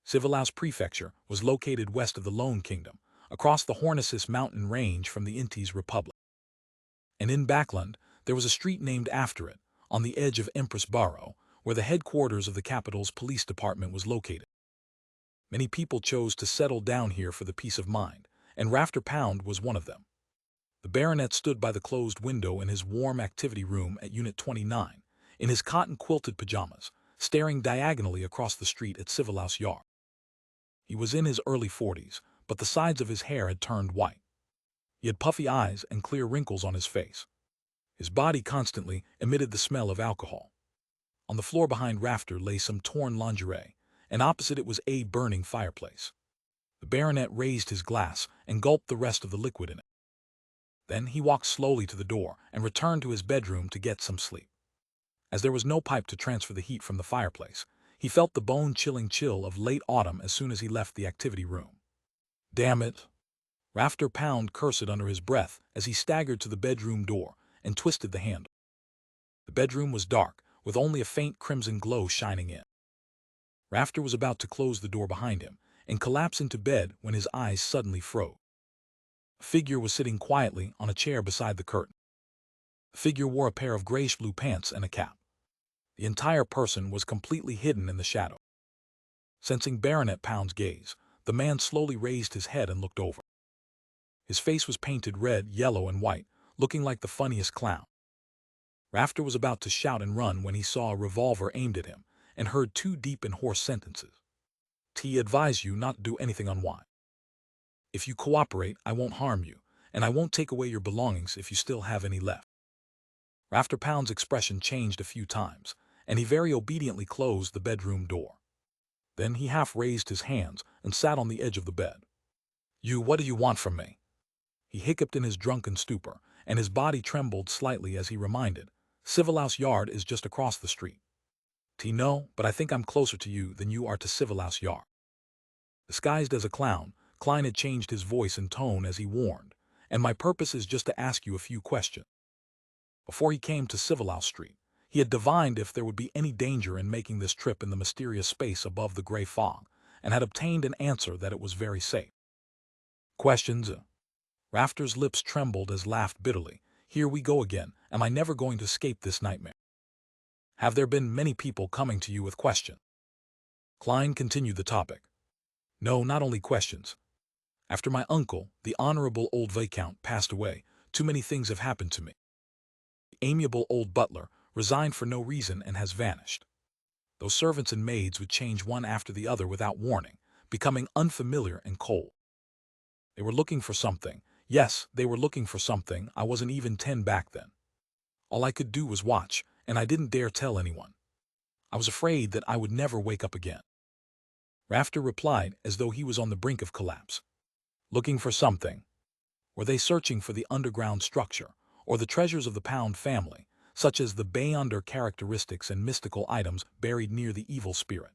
Civelaus Prefecture was located west of the Lone Kingdom, across the Hornisus mountain range from the Intes Republic. And in Backland, there was a street named after it, on the edge of Empress Borough, where the headquarters of the capital's police department was located. Many people chose to settle down here for the peace of mind, and Rafter Pound was one of them. The baronet stood by the closed window in his warm activity room at Unit 29, in his cotton-quilted pajamas, staring diagonally across the street at Civelaus Yard. He was in his early 40s, but the sides of his hair had turned white. He had puffy eyes and clear wrinkles on his face. His body constantly emitted the smell of alcohol. On the floor behind Rafter lay some torn lingerie, and opposite it was a burning fireplace. The baronet raised his glass and gulped the rest of the liquid in it. Then he walked slowly to the door and returned to his bedroom to get some sleep. As there was no pipe to transfer the heat from the fireplace, he felt the bone-chilling chill of late autumn as soon as he left the activity room. "Damn it!" Rafter Pound cursed under his breath as he staggered to the bedroom door and twisted the handle. The bedroom was dark, with only a faint crimson glow shining in. Rafter was about to close the door behind him and collapse into bed when his eyes suddenly froze. A figure was sitting quietly on a chair beside the curtain. The figure wore a pair of grayish-blue pants and a cap. The entire person was completely hidden in the shadow. Sensing Baronet Pound's gaze, the man slowly raised his head and looked over. His face was painted red, yellow, and white, looking like the funniest clown. Rafter was about to shout and run when he saw a revolver aimed at him and heard two deep and hoarse sentences. "T advise you not to do anything unwise. If you cooperate, I won't harm you, and I won't take away your belongings if you still have any left." Rafter Pound's expression changed a few times, and he very obediently closed the bedroom door. Then he half raised his hands and sat on the edge of the bed. What do you want from me?" He hiccuped in his drunken stupor, and his body trembled slightly as he reminded, "Civelaus Yard is just across the street." "No, but I think I'm closer to you than you are to Civelaus Yard." Disguised as a clown, Klein had changed his voice and tone as he warned, "And my purpose is just to ask you a few questions." Before he came to Civelaus Street, he had divined if there would be any danger in making this trip in the mysterious space above the gray fog, and had obtained an answer that it was very safe. "Questions?" Rafter's lips trembled as laughed bitterly. "Here we go again. Am I never going to escape this nightmare? Have there been many people coming to you with questions?" Klein continued the topic. "No, not only questions. After my uncle, the honorable old Viscount, passed away, too many things have happened to me. The amiable old butler resigned for no reason and has vanished. Those servants and maids would change one after the other without warning, becoming unfamiliar and cold. They were looking for something. Yes, they were looking for something. I wasn't even 10 back then. All I could do was watch, and I didn't dare tell anyone. I was afraid that I would never wake up again." Rafter replied as though he was on the brink of collapse. "Looking for something? Were they searching for the underground structure, or the treasures of the Pound family, such as the Beyonder characteristics and mystical items buried near the evil spirit?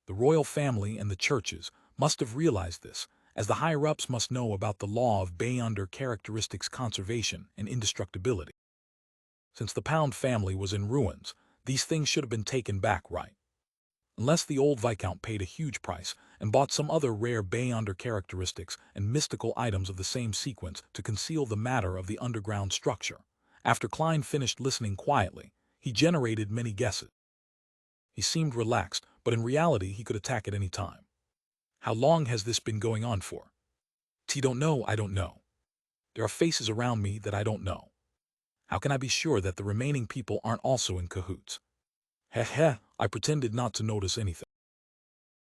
The royal family and the churches must have realized this, as the higher-ups must know about the law of Beyonder characteristics conservation and indestructibility. Since the Pound family was in ruins, these things should have been taken back, right? Unless the old Viscount paid a huge price and bought some other rare Beyonder characteristics and mystical items of the same sequence to conceal the matter of the underground structure." After Klein finished listening quietly, he generated many guesses. He seemed relaxed, but in reality he could attack at any time. "How long has this been going on for?" Don't know, I don't know. There are faces around me that I don't know. How can I be sure that the remaining people aren't also in cahoots?" Heh, I pretended not to notice anything.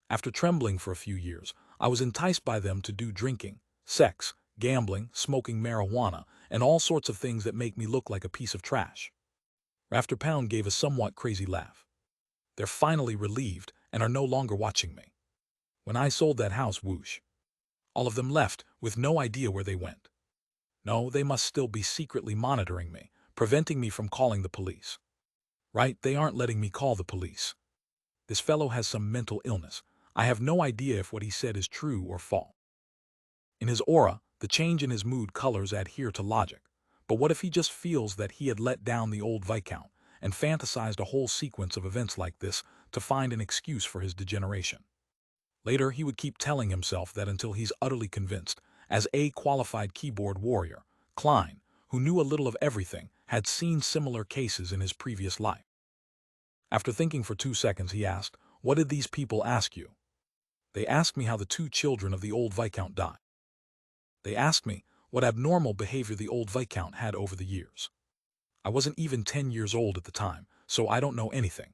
After trembling for a few years, I was enticed by them to do drinking, sex, gambling, smoking marijuana, and all sorts of things that make me look like a piece of trash. Rafter Pound gave a somewhat crazy laugh. "They're finally relieved and are no longer watching me. When I sold that house, whoosh. All of them left with no idea where they went. No, they must still be secretly monitoring me, preventing me from calling the police. Right, they aren't letting me call the police. This fellow has some mental illness. I have no idea if what he said is true or false. In his aura, the change in his mood colors adhere to logic. But what if he just feels that he had let down the old Viscount and fantasized a whole sequence of events like this to find an excuse for his degeneration? Later, he would keep telling himself that until he's utterly convinced, as a qualified keyboard warrior, Klein, who knew a little of everything, had seen similar cases in his previous life. After thinking for 2 seconds, he asked, "What did these people ask you?" "They asked me how the two children of the old Viscount died. They asked me what abnormal behavior the old Viscount had over the years. I wasn't even 10 years old at the time, so I don't know anything."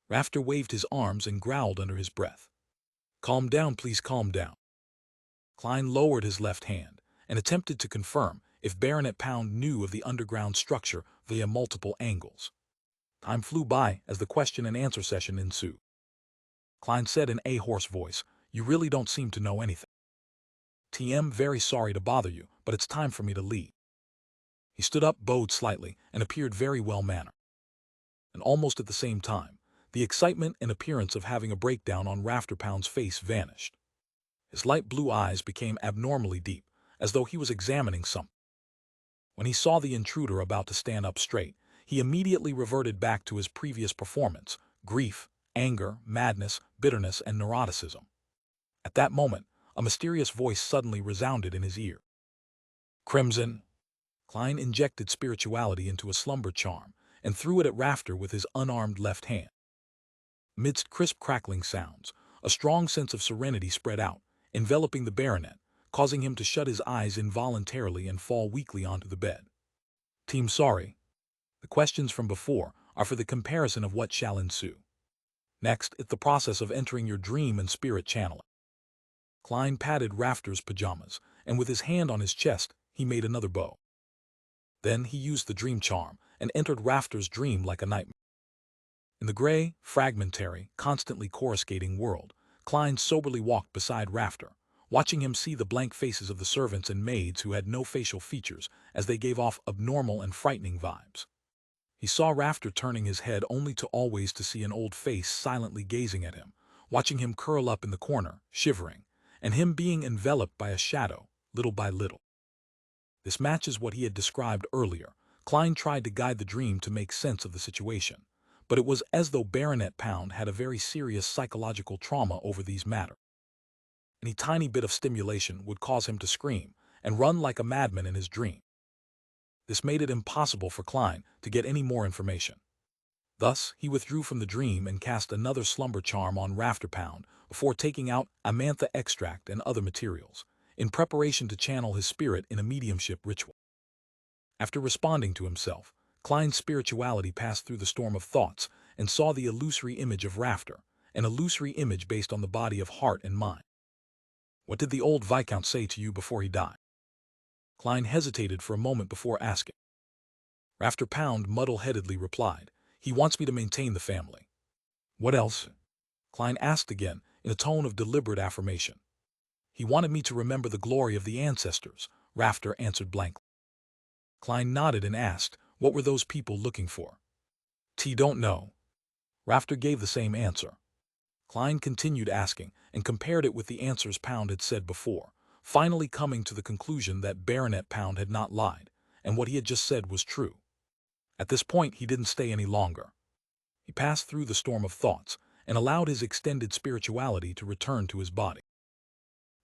Rafter waved his arms and growled under his breath. "Calm down, please calm down." Klein lowered his left hand and attempted to confirm if Baronet Pound knew of the underground structure via multiple angles. Time flew by as the question and answer session ensued. Klein said in a hoarse voice, "You really don't seem to know anything. TM, very sorry to bother you, but it's time for me to leave." He stood up, bowed slightly, and appeared very well-mannered. And almost at the same time, the excitement and appearance of having a breakdown on Rafter Pound's face vanished. His light blue eyes became abnormally deep, as though he was examining something. When he saw the intruder about to stand up straight, he immediately reverted back to his previous performance: grief, anger, madness, bitterness, and neuroticism. At that moment, a mysterious voice suddenly resounded in his ear. "Crimson." Klein injected spirituality into a slumber charm and threw it at Rafter with his unarmed left hand. Amidst crisp crackling sounds, a strong sense of serenity spread out, enveloping the baronet, causing him to shut his eyes involuntarily and fall weakly onto the bed. "Team, sorry. The questions from before are for the comparison of what shall ensue. Next, it's the process of entering your dream and spirit channeling." Klein patted Rafter's pajamas, and with his hand on his chest, he made another bow. Then he used the dream charm and entered Rafter's dream like a nightmare. In the gray, fragmentary, constantly coruscating world, Klein soberly walked beside Rafter, watching him see the blank faces of the servants and maids who had no facial features as they gave off abnormal and frightening vibes. He saw Rafter turning his head only to always to see an old face silently gazing at him, watching him curl up in the corner, shivering, and him being enveloped by a shadow, little by little. This matches what he had described earlier. Klein tried to guide the dream to make sense of the situation, but it was as though Baronet Pound had a very serious psychological trauma over these matters. Any tiny bit of stimulation would cause him to scream and run like a madman in his dream. This made it impossible for Klein to get any more information. Thus, he withdrew from the dream and cast another slumber charm on Rafter Pound before taking out amantha extract and other materials, in preparation to channel his spirit in a mediumship ritual. After responding to himself, Klein's spirituality passed through the storm of thoughts and saw the illusory image of Rafter, an illusory image based on the body of heart and mind. "What did the old Viscount say to you before he died?" Klein hesitated for a moment before asking. Rafter Pound muddle-headedly replied, "He wants me to maintain the family." "What else?" Klein asked again, in a tone of deliberate affirmation. "He wanted me to remember the glory of the ancestors," Rafter answered blankly. Klein nodded and asked, "What were those people looking for?" "Don't know." Rafter gave the same answer. Klein continued asking and compared it with the answers Pound had said before, finally coming to the conclusion that Baronet Pound had not lied, and what he had just said was true. At this point, he didn't stay any longer. He passed through the storm of thoughts and allowed his extended spirituality to return to his body.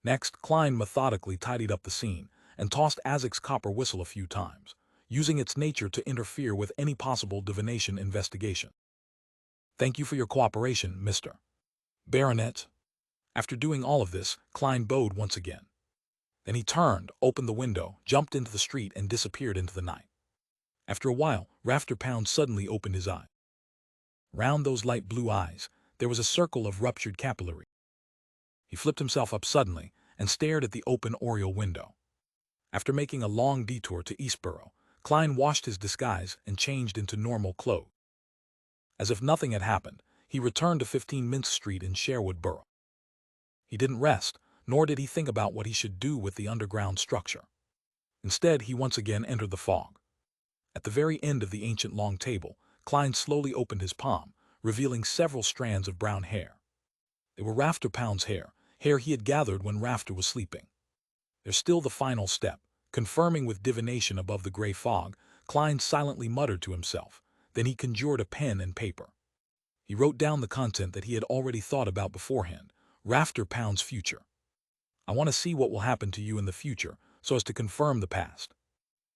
Next, Klein methodically tidied up the scene and tossed Azek's copper whistle a few times, using its nature to interfere with any possible divination investigation. "Thank you for your cooperation, Mr. Baronet." After doing all of this, Klein bowed once again. Then he turned, opened the window, jumped into the street, and disappeared into the night. After a while, Rafter Pound suddenly opened his eyes. Round those light blue eyes, there was a circle of ruptured capillary. He flipped himself up suddenly and stared at the open oriel window. After making a long detour to Eastborough, Klein washed his disguise and changed into normal clothes. As if nothing had happened, he returned to 15 Mince Street in Sherwood Borough. He didn't rest, nor did he think about what he should do with the underground structure. Instead, he once again entered the fog. At the very end of the ancient long table, Klein slowly opened his palm, revealing several strands of brown hair. They were Rafter Pound's hair he had gathered when Rafter was sleeping. There's still the final step. Confirming with divination above the gray fog, Klein silently muttered to himself. Then he conjured a pen and paper. He wrote down the content that he had already thought about beforehand, Rafter Pound's future. I want to see what will happen to you in the future so as to confirm the past.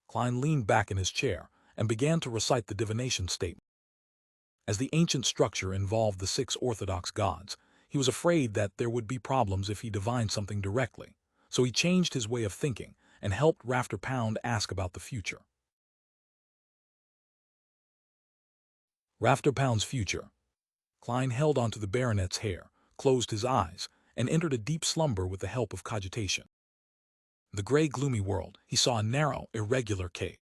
Klein leaned back in his chair and began to recite the divination statement. As the ancient structure involved the 6 orthodox gods, he was afraid that there would be problems if he divined something directly, so he changed his way of thinking and helped Rafter Pound ask about the future. Rafter Pound's future. Klein held onto the baronet's hair, closed his eyes, and entered a deep slumber with the help of cogitation. In the gray, gloomy world, he saw a narrow, irregular cave.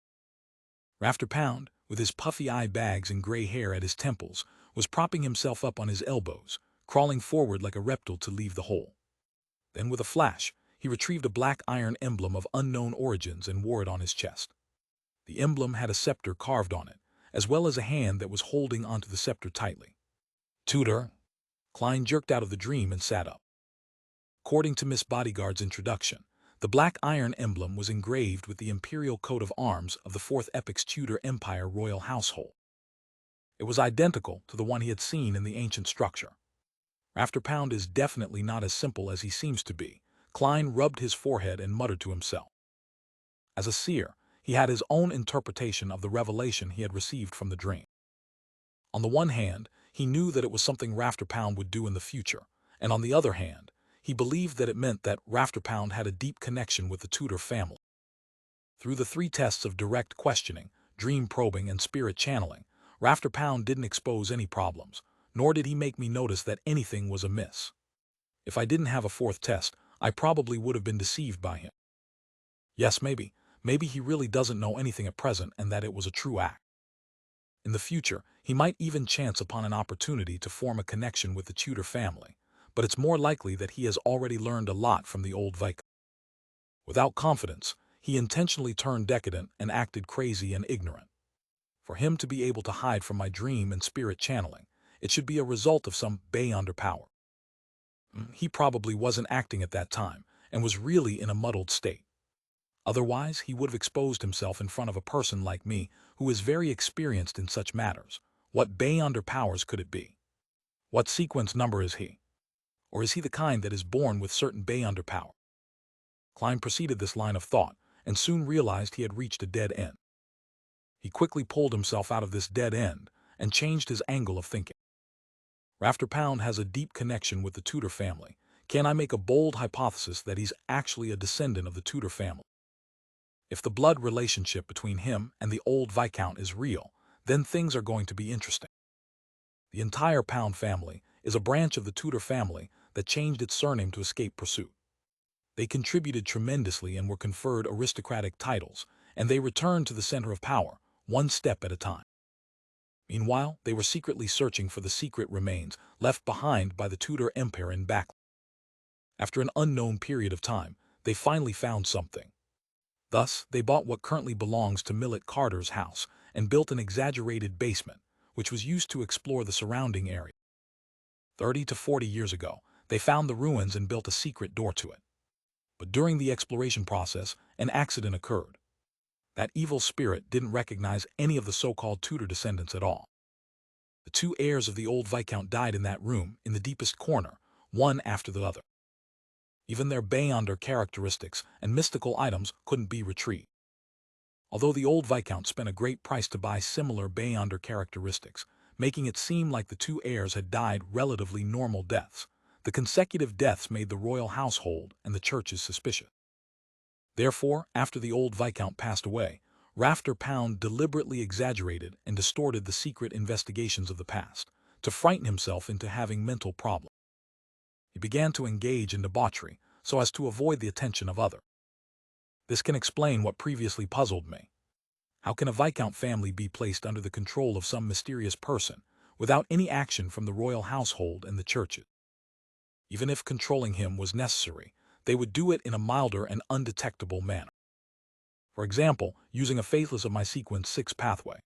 Rafter Pound, with his puffy eye bags and gray hair at his temples, was propping himself up on his elbows, crawling forward like a reptile to leave the hole. Then, with a flash, he retrieved a black iron emblem of unknown origins and wore it on his chest. The emblem had a scepter carved on it, as well as a hand that was holding onto the scepter tightly. Tutor. Klein jerked out of the dream and sat up. According to Miss Bodyguard's introduction, the black iron emblem was engraved with the imperial coat of arms of the Fourth Epoch's Tudor Empire royal household. It was identical to the one he had seen in the ancient structure. Rafter Pound is definitely not as simple as he seems to be. Klein rubbed his forehead and muttered to himself. As a seer, he had his own interpretation of the revelation he had received from the dream. On the one hand, he knew that it was something Rafter Pound would do in the future, and on the other hand, he believed that it meant that Rafter Pound had a deep connection with the Tudor family. Through the 3 tests of direct questioning, dream probing, and spirit channeling, Rafter Pound didn't expose any problems, nor did he make me notice that anything was amiss. If I didn't have a 4th test, I probably would have been deceived by him. Yes, maybe he really doesn't know anything at present and that it was a true act. In the future, he might even chance upon an opportunity to form a connection with the Tudor family, but it's more likely that he has already learned a lot from the old Viscount. Without confidence, he intentionally turned decadent and acted crazy and ignorant. For him to be able to hide from my dream and spirit channeling, it should be a result of some beyonder power. He probably wasn't acting at that time and was really in a muddled state. Otherwise, he would have exposed himself in front of a person like me who is very experienced in such matters. What beyonder powers could it be? What sequence number is he? Or is he the kind that is born with certain beyonder power? Klein proceeded this line of thought and soon realized he had reached a dead end. He quickly pulled himself out of this dead end and changed his angle of thinking. Rafter Pound has a deep connection with the Tudor family. Can I make a bold hypothesis that he's actually a descendant of the Tudor family? If the blood relationship between him and the old Viscount is real, then things are going to be interesting. The entire Pound family is a branch of the Tudor family that changed its surname to escape pursuit. They contributed tremendously and were conferred aristocratic titles, and they returned to the center of power, one step at a time. Meanwhile, they were secretly searching for the secret remains left behind by the Tudor Empire in Backland. After an unknown period of time, they finally found something. Thus, they bought what currently belongs to Millet Carter's house and built an exaggerated basement, which was used to explore the surrounding area. 30 to 40 years ago, they found the ruins and built a secret door to it. But during the exploration process, an accident occurred. That evil spirit didn't recognize any of the so-called Tudor descendants at all. The 2 heirs of the old Viscount died in that room, in the deepest corner, one after the other. Even their beyonder characteristics and mystical items couldn't be retrieved. Although the old Viscount spent a great price to buy similar beyonder characteristics, making it seem like the 2 heirs had died relatively normal deaths, the consecutive deaths made the royal household and the churches suspicious. Therefore, after the old Viscount passed away, Rafter Pound deliberately exaggerated and distorted the secret investigations of the past, to frighten himself into having mental problems. He began to engage in debauchery so as to avoid the attention of others. This can explain what previously puzzled me. How can a Viscount family be placed under the control of some mysterious person without any action from the royal household and the churches? Even if controlling him was necessary, they would do it in a milder and undetectable manner. For example, using a faithless of my sequence 6 pathway.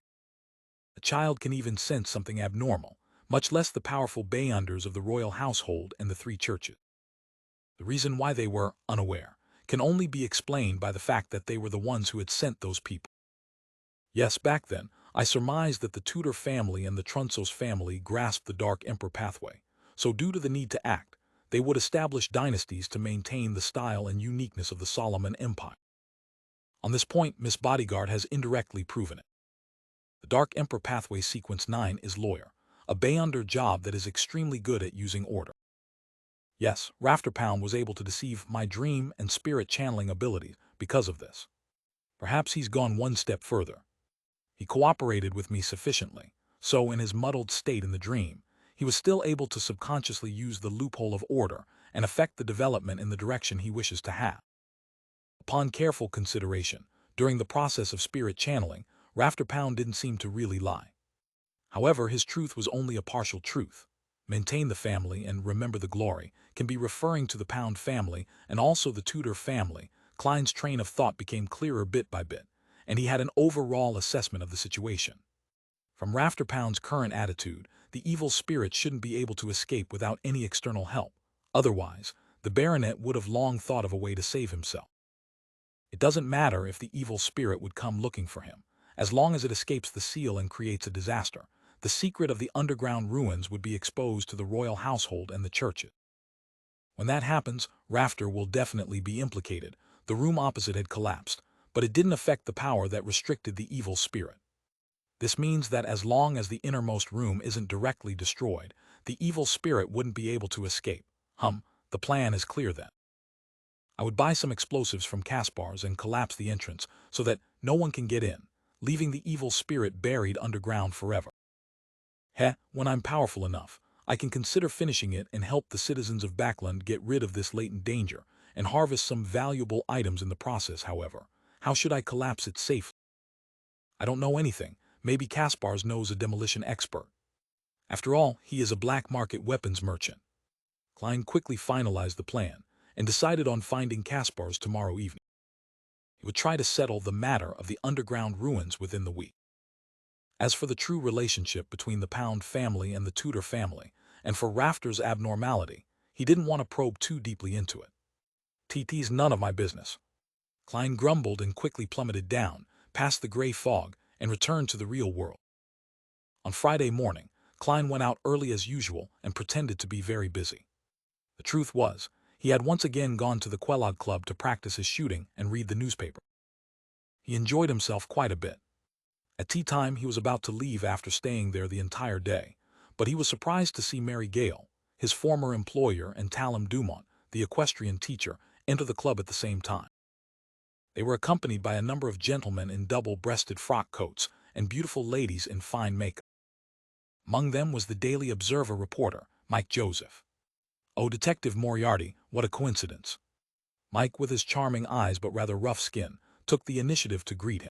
A child can even sense something abnormal, much less the powerful beyonders of the royal household and the 3 churches. The reason why they were unaware can only be explained by the fact that they were the ones who had sent those people. Yes, back then, I surmised that the Tudor family and the Trunsos family grasped the Dark Emperor pathway, so due to the need to act, They would establish dynasties to maintain the style and uniqueness of the Solomon Empire. On this point, Miss Bodyguard has indirectly proven it. The Dark Emperor Pathway Sequence 9 is Lawyer, a Beyonder job that is extremely good at using order. Yes, Rafterpound was able to deceive my dream and spirit channeling abilities because of this. Perhaps he's gone one step further. He cooperated with me sufficiently, so in his muddled state in the dream, he was still able to subconsciously use the loophole of order and affect the development in the direction he wishes to have. Upon careful consideration, during the process of spirit channeling, Rafterpound didn't seem to really lie. However, his truth was only a partial truth. Maintain the family and remember the glory can be referring to the Pound family and also the Tudor family. Klein's train of thought became clearer bit by bit, and he had an overall assessment of the situation. From Rafterpound's current attitude, the evil spirit shouldn't be able to escape without any external help. Otherwise, the baronet would have long thought of a way to save himself. It doesn't matter if the evil spirit would come looking for him. As long as it escapes the seal and creates a disaster, the secret of the underground ruins would be exposed to the royal household and the churches. When that happens, Rafter will definitely be implicated. The room opposite had collapsed, but it didn't affect the power that restricted the evil spirit. This means that as long as the innermost room isn't directly destroyed, the evil spirit wouldn't be able to escape. The plan is clear then. I would buy some explosives from Kaspar's and collapse the entrance so that no one can get in, leaving the evil spirit buried underground forever. When I'm powerful enough, I can consider finishing it and help the citizens of Backland get rid of this latent danger and harvest some valuable items in the process. However, how should I collapse it safely? I don't know anything. Maybe Kaspar's knows a demolition expert. After all, he is a black market weapons merchant. Klein quickly finalized the plan and decided on finding Kaspar's tomorrow evening. He would try to settle the matter of the underground ruins within the week. As for the true relationship between the Pound family and the Tudor family, and for Rafter's abnormality, he didn't want to probe too deeply into it. TT's none of my business. Klein grumbled and quickly plummeted down, past the gray fog, and returned to the real world. On Friday morning, Klein went out early as usual and pretended to be very busy. The truth was, he had once again gone to the Kellogg Club to practice his shooting and read the newspaper. He enjoyed himself quite a bit. At tea time, he was about to leave after staying there the entire day, but he was surprised to see Mary Gale, his former employer, and Talum Dumont, the equestrian teacher, enter the club at the same time. They were accompanied by a number of gentlemen in double-breasted frock coats and beautiful ladies in fine makeup. Among them was the Daily Observer reporter, Mike Joseph. Oh, Detective Moriarty, what a coincidence. Mike, with his charming eyes but rather rough skin, took the initiative to greet him.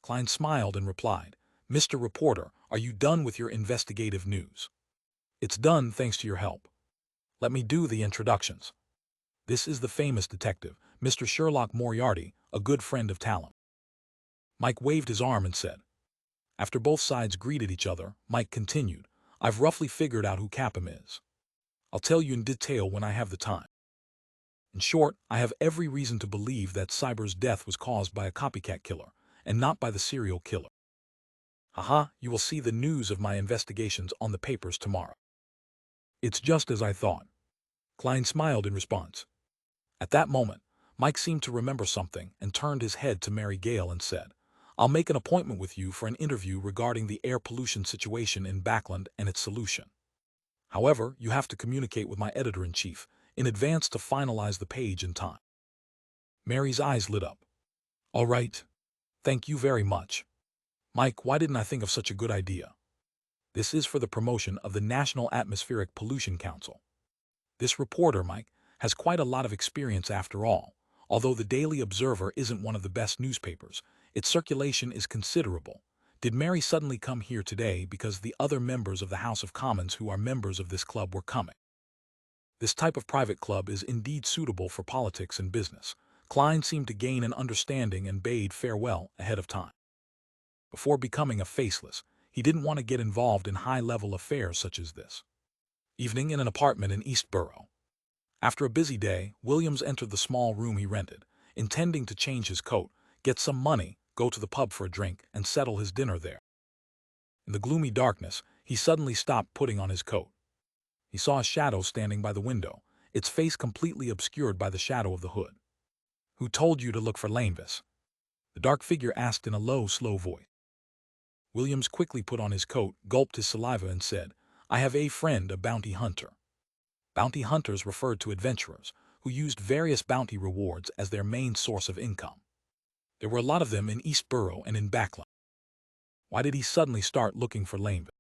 Klein smiled and replied, "Mr. Reporter, are you done with your investigative news?" "It's done, thanks to your help. Let me do the introductions. This is the famous detective, Mr. Sherlock Moriarty, a good friend of Talum." Mike waved his arm and said. After both sides greeted each other, Mike continued, "I've roughly figured out who Capum is. I'll tell you in detail when I have the time. In short, I have every reason to believe that Cyber's death was caused by a copycat killer, and not by the serial killer. You will see the news of my investigations on the papers tomorrow." "It's just as I thought." Klein smiled in response. At that moment, Mike seemed to remember something and turned his head to Mary Gale and said, "I'll make an appointment with you for an interview regarding the air pollution situation in Backland and its solution. However, you have to communicate with my editor-in-chief in advance to finalize the page in time." Mary's eyes lit up. "All right. Thank you very much. Mike, why didn't I think of such a good idea? This is for the promotion of the National Atmospheric Pollution Council. This reporter, Mike, has quite a lot of experience after all. Although the Daily Observer isn't one of the best newspapers, its circulation is considerable. Did Mary suddenly come here today because the other members of the House of Commons who are members of this club were coming? This type of private club is indeed suitable for politics and business." Klein seemed to gain an understanding and bade farewell ahead of time. Before becoming a faceless, he didn't want to get involved in high-level affairs such as this. Evening in an apartment in East Borough. After a busy day, Williams entered the small room he rented, intending to change his coat, get some money, go to the pub for a drink, and settle his dinner there. In the gloomy darkness, he suddenly stopped putting on his coat. He saw a shadow standing by the window, its face completely obscured by the shadow of the hood. "Who told you to look for Lanvis?" the dark figure asked in a low, slow voice. Williams quickly put on his coat, gulped his saliva, and said, "I have a friend, a bounty hunter." Bounty hunters referred to adventurers who used various bounty rewards as their main source of income. There were a lot of them in East Borough and in Backland. Why did he suddenly start looking for Lanvis?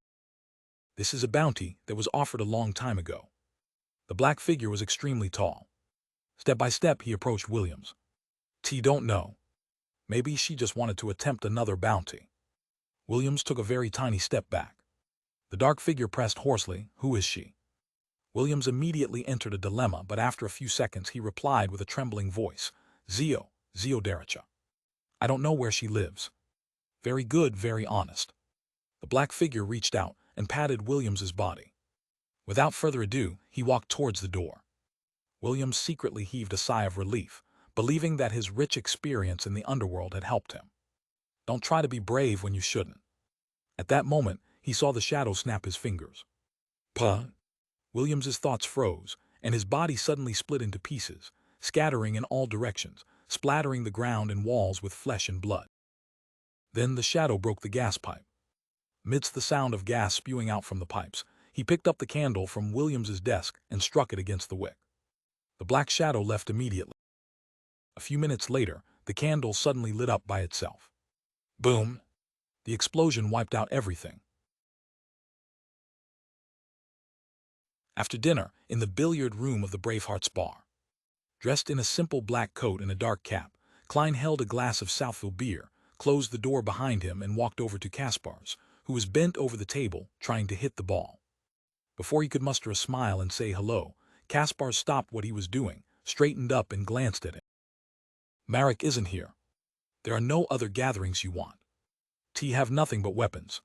"This is a bounty that was offered a long time ago." The black figure was extremely tall. Step by step he approached Williams. "T don't know. Maybe she just wanted to attempt another bounty." Williams took a very tiny step back. The dark figure pressed hoarsely, "Who is she?" Williams immediately entered a dilemma, but after a few seconds he replied with a trembling voice, Zio Daracha. "I don't know where she lives." "Very good, very honest." The black figure reached out and patted Williams's body. Without further ado, he walked towards the door. Williams secretly heaved a sigh of relief, believing that his rich experience in the underworld had helped him. Don't try to be brave when you shouldn't. At that moment, he saw the shadow snap his fingers. Puh! Williams's thoughts froze, and his body suddenly split into pieces, scattering in all directions, splattering the ground and walls with flesh and blood. Then the shadow broke the gas pipe. Amidst the sound of gas spewing out from the pipes, he picked up the candle from Williams's desk and struck it against the wick. The black shadow left immediately. A few minutes later, the candle suddenly lit up by itself. Boom! The explosion wiped out everything. After dinner, in the billiard room of the Bravehearts bar. Dressed in a simple black coat and a dark cap, Klein held a glass of Southfield beer, closed the door behind him, and walked over to Kaspars, who was bent over the table, trying to hit the ball. Before he could muster a smile and say hello, Kaspars stopped what he was doing, straightened up, and glanced at him. "Marek isn't here. There are no other gatherings you want. T have nothing but weapons."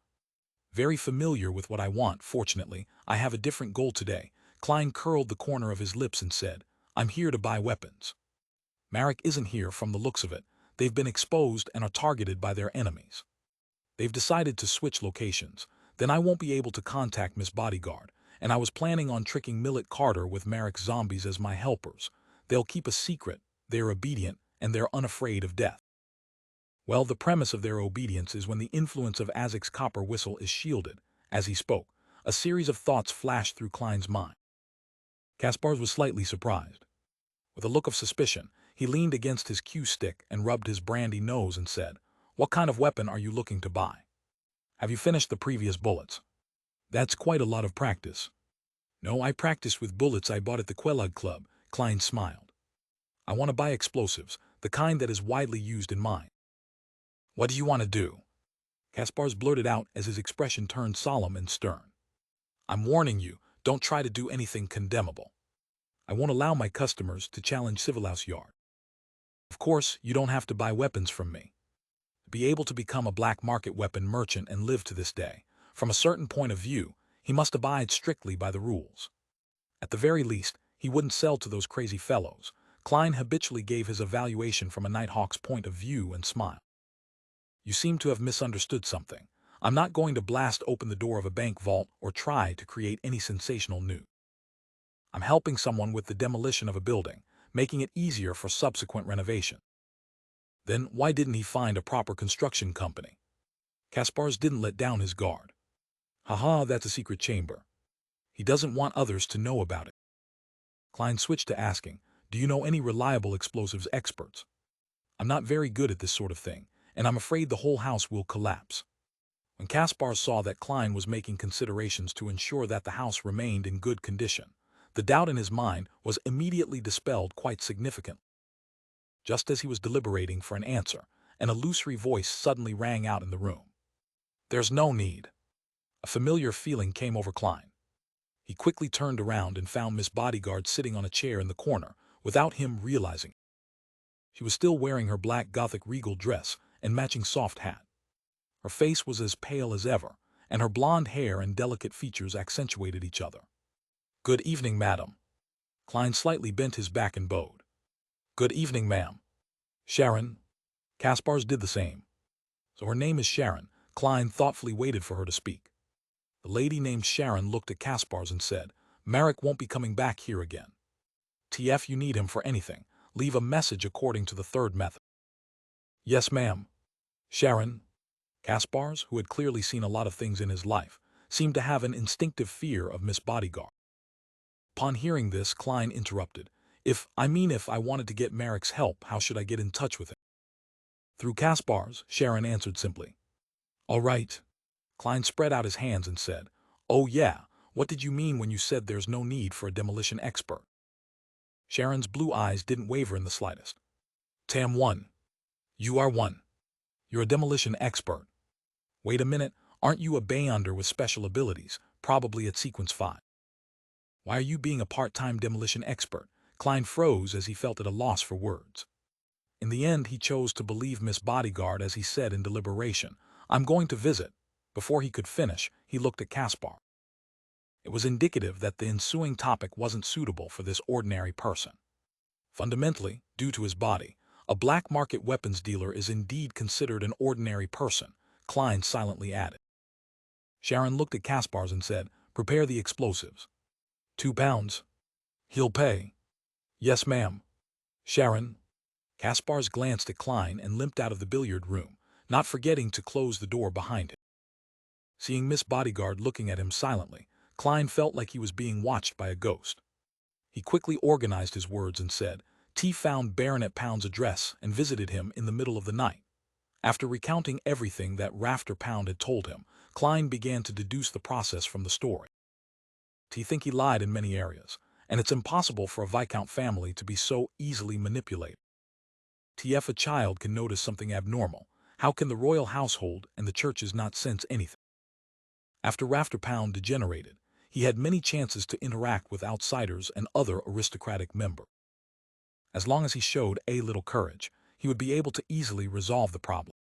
"Very familiar with what I want. Fortunately, I have a different goal today." Klein curled the corner of his lips and said, "I'm here to buy weapons." "Marek isn't here from the looks of it. They've been exposed and are targeted by their enemies. They've decided to switch locations. Then I won't be able to contact Miss Bodyguard, and I was planning on tricking Millet Carter with Marek's zombies as my helpers. They'll keep a secret, they're obedient, and they're unafraid of death." "Well, the premise of their obedience is when the influence of Azek's copper whistle is shielded." As he spoke, a series of thoughts flashed through Klein's mind. Kaspars was slightly surprised. With a look of suspicion, he leaned against his cue stick and rubbed his brandy nose and said, "What kind of weapon are you looking to buy? Have you finished the previous bullets?" "That's quite a lot of practice." "No, I practiced with bullets I bought at the Quelug Club." Klein smiled. "I want to buy explosives, the kind that is widely used in mines." "What do you want to do?" Kaspars blurted out as his expression turned solemn and stern. "I'm warning you, don't try to do anything condemnable. I won't allow my customers to challenge Civilhouse Yard. Of course, you don't have to buy weapons from me. To be able to become a black market weapon merchant and live to this day, from a certain point of view, he must abide strictly by the rules. At the very least, he wouldn't sell to those crazy fellows." Klein habitually gave his evaluation from a Nighthawk's point of view and smiled. "You seem to have misunderstood something. I'm not going to blast open the door of a bank vault or try to create any sensational news. I'm helping someone with the demolition of a building, making it easier for subsequent renovation." "Then why didn't he find a proper construction company?" Kaspars didn't let down his guard. "Haha, that's a secret chamber. He doesn't want others to know about it." Klein switched to asking, "Do you know any reliable explosives experts? I'm not very good at this sort of thing, and I'm afraid the whole house will collapse." When Kaspar saw that Klein was making considerations to ensure that the house remained in good condition, the doubt in his mind was immediately dispelled quite significantly. Just as he was deliberating for an answer, an illusory voice suddenly rang out in the room. "There's no need." A familiar feeling came over Klein. He quickly turned around and found Miss Bodyguard sitting on a chair in the corner, without him realizing it. She was still wearing her black Gothic regal dress and matching soft hat. Her face was as pale as ever, and her blonde hair and delicate features accentuated each other. "Good evening, madam." Klein slightly bent his back and bowed. "Good evening, ma'am." "Sharon." Kaspars did the same. "So her name is Sharon." Klein thoughtfully waited for her to speak. The lady named Sharon looked at Kaspars and said, Merrick won't be coming back here again. TF, you need him for anything. Leave a message according to the third method. Yes, ma'am. Sharon. Kaspars, who had clearly seen a lot of things in his life, seemed to have an instinctive fear of Miss Bodyguard. Upon hearing this, Klein interrupted. If I wanted to get Merrick's help, how should I get in touch with him? Through Kaspars, Sharon answered simply. All right. Klein spread out his hands and said, Oh yeah, what did you mean when you said there's no need for a demolition expert? Sharon's blue eyes didn't waver in the slightest. Tam 1. You are 1. You're a demolition expert. Wait a minute, aren't you a Beyonder with special abilities, probably at Sequence 5? Why are you being a part-time demolition expert? Klein froze as he felt at a loss for words. In the end, he chose to believe Miss Bodyguard as he said in deliberation, I'm going to visit. Before he could finish, he looked at Kaspar. It was indicative that the ensuing topic wasn't suitable for this ordinary person. Fundamentally, due to his body, a black market weapons dealer is indeed considered an ordinary person, Klein silently added. Sharon looked at Kaspars and said, Prepare the explosives. £2. He'll pay. Yes, ma'am. Sharon. Kaspars glanced at Klein and limped out of the billiard room, not forgetting to close the door behind him. Seeing Miss Bodyguard looking at him silently, Klein felt like he was being watched by a ghost. He quickly organized his words and said, T found Baronet Pound's address and visited him in the middle of the night. After recounting everything that Rafter Pound had told him, Klein began to deduce the process from the story. T think he lied in many areas, and it's impossible for a Viscount family to be so easily manipulated. If a child can notice something abnormal, how can the royal household and the churches not sense anything? After Rafter Pound degenerated, he had many chances to interact with outsiders and other aristocratic members. As long as he showed a little courage, he would be able to easily resolve the problem.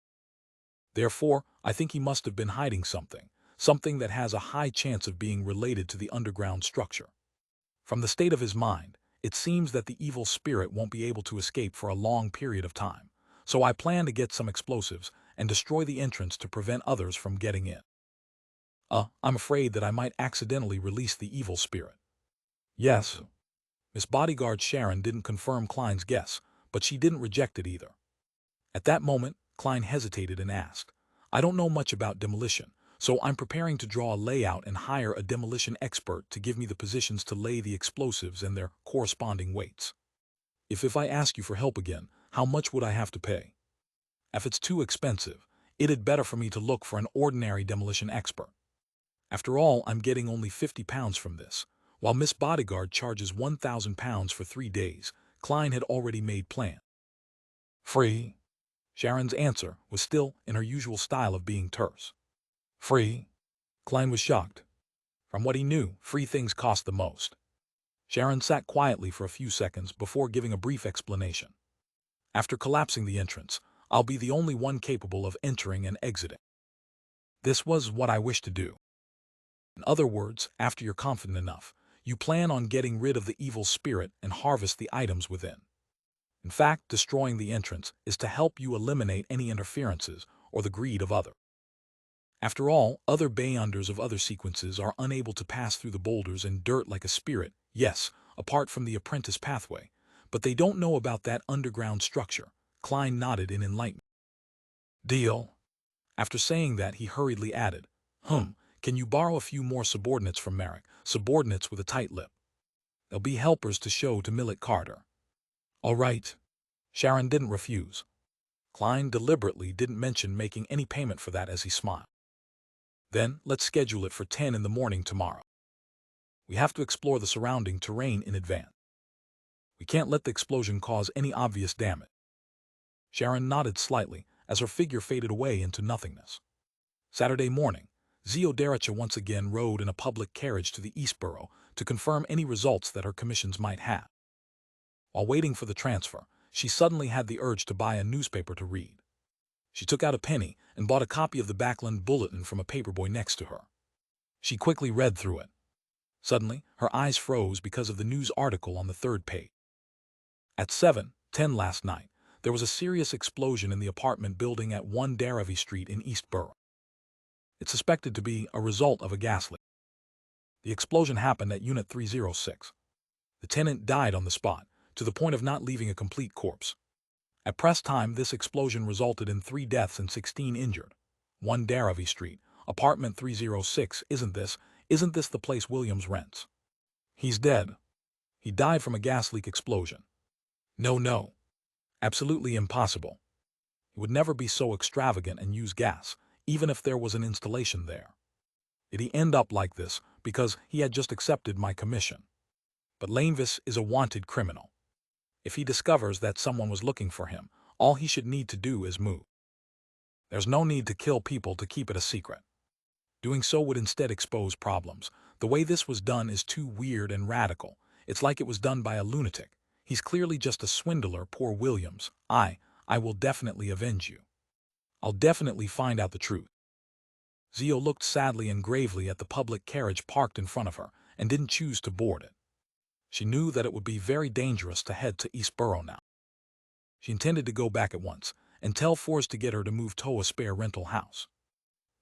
Therefore, I think he must have been hiding something that has a high chance of being related to the underground structure. From the state of his mind, it seems that the evil spirit won't be able to escape for a long period of time, so I plan to get some explosives and destroy the entrance to prevent others from getting in. I'm afraid that I might accidentally release the evil spirit. Yes. Miss Bodyguard Sharon didn't confirm Klein's guess, but she didn't reject it either. At that moment, Klein hesitated and asked, I don't know much about demolition, so I'm preparing to draw a layout and hire a demolition expert to give me the positions to lay the explosives and their corresponding weights. If I ask you for help again, how much would I have to pay? If it's too expensive, it'd better for me to look for an ordinary demolition expert. After all, I'm getting only £50 from this. While Miss Bodyguard charges £1,000 for 3 days, Klein had already made plans. Free? Sharon's answer was still in her usual style of being terse. Free? Klein was shocked. From what he knew, free things cost the most. Sharon sat quietly for a few seconds before giving a brief explanation. After collapsing the entrance, I'll be the only one capable of entering and exiting. This was what I wished to do. In other words, after you're confident enough, you plan on getting rid of the evil spirit and harvest the items within. In fact, destroying the entrance is to help you eliminate any interferences or the greed of others. After all, other Beyonders of other sequences are unable to pass through the boulders and dirt like a spirit, yes, apart from the apprentice pathway, but they don't know about that underground structure. Klein nodded in enlightenment. Deal. After saying that, he hurriedly added, Can you borrow a few more subordinates from Merrick, subordinates with a tight lip? They'll be helpers to show to Millet Carter. All right. Sharon didn't refuse. Klein deliberately didn't mention making any payment for that as he smiled. Then, let's schedule it for 10 in the morning tomorrow. We have to explore the surrounding terrain in advance. We can't let the explosion cause any obvious damage. Sharon nodded slightly as her figure faded away into nothingness. Saturday morning, Ziodericha once again rode in a public carriage to the Eastborough to confirm any results that her commissions might have. While waiting for the transfer, she suddenly had the urge to buy a newspaper to read. She took out a penny and bought a copy of the Backland Bulletin from a paperboy next to her. She quickly read through it. Suddenly, her eyes froze because of the news article on the 3rd page. At 7:10 last night, there was a serious explosion in the apartment building at 1 Daravy Street in Eastborough. It's suspected to be a result of a gas leak. The explosion happened at Unit 306. The tenant died on the spot, to the point of not leaving a complete corpse. At press time, this explosion resulted in 3 deaths and 16 injured. 1 Daravi Street, apartment 306. Isn't this the place Williams rents? He's dead. He died from a gas leak explosion. No. Absolutely impossible. He would never be so extravagant and use gas, even if there was an installation there. Did he end up like this because he had just accepted my commission? But Lanevis is a wanted criminal. If he discovers that someone was looking for him, all he should need to do is move. There's no need to kill people to keep it a secret. Doing so would instead expose problems. The way this was done is too weird and radical. It's like it was done by a lunatic. He's clearly just a swindler, poor Williams. I will definitely avenge you. I'll definitely find out the truth. Zio looked sadly and gravely at the public carriage parked in front of her and didn't choose to board it. She knew that it would be very dangerous to head to East Borough now. She intended to go back at once and tell Forrest to get her to move to a spare rental house.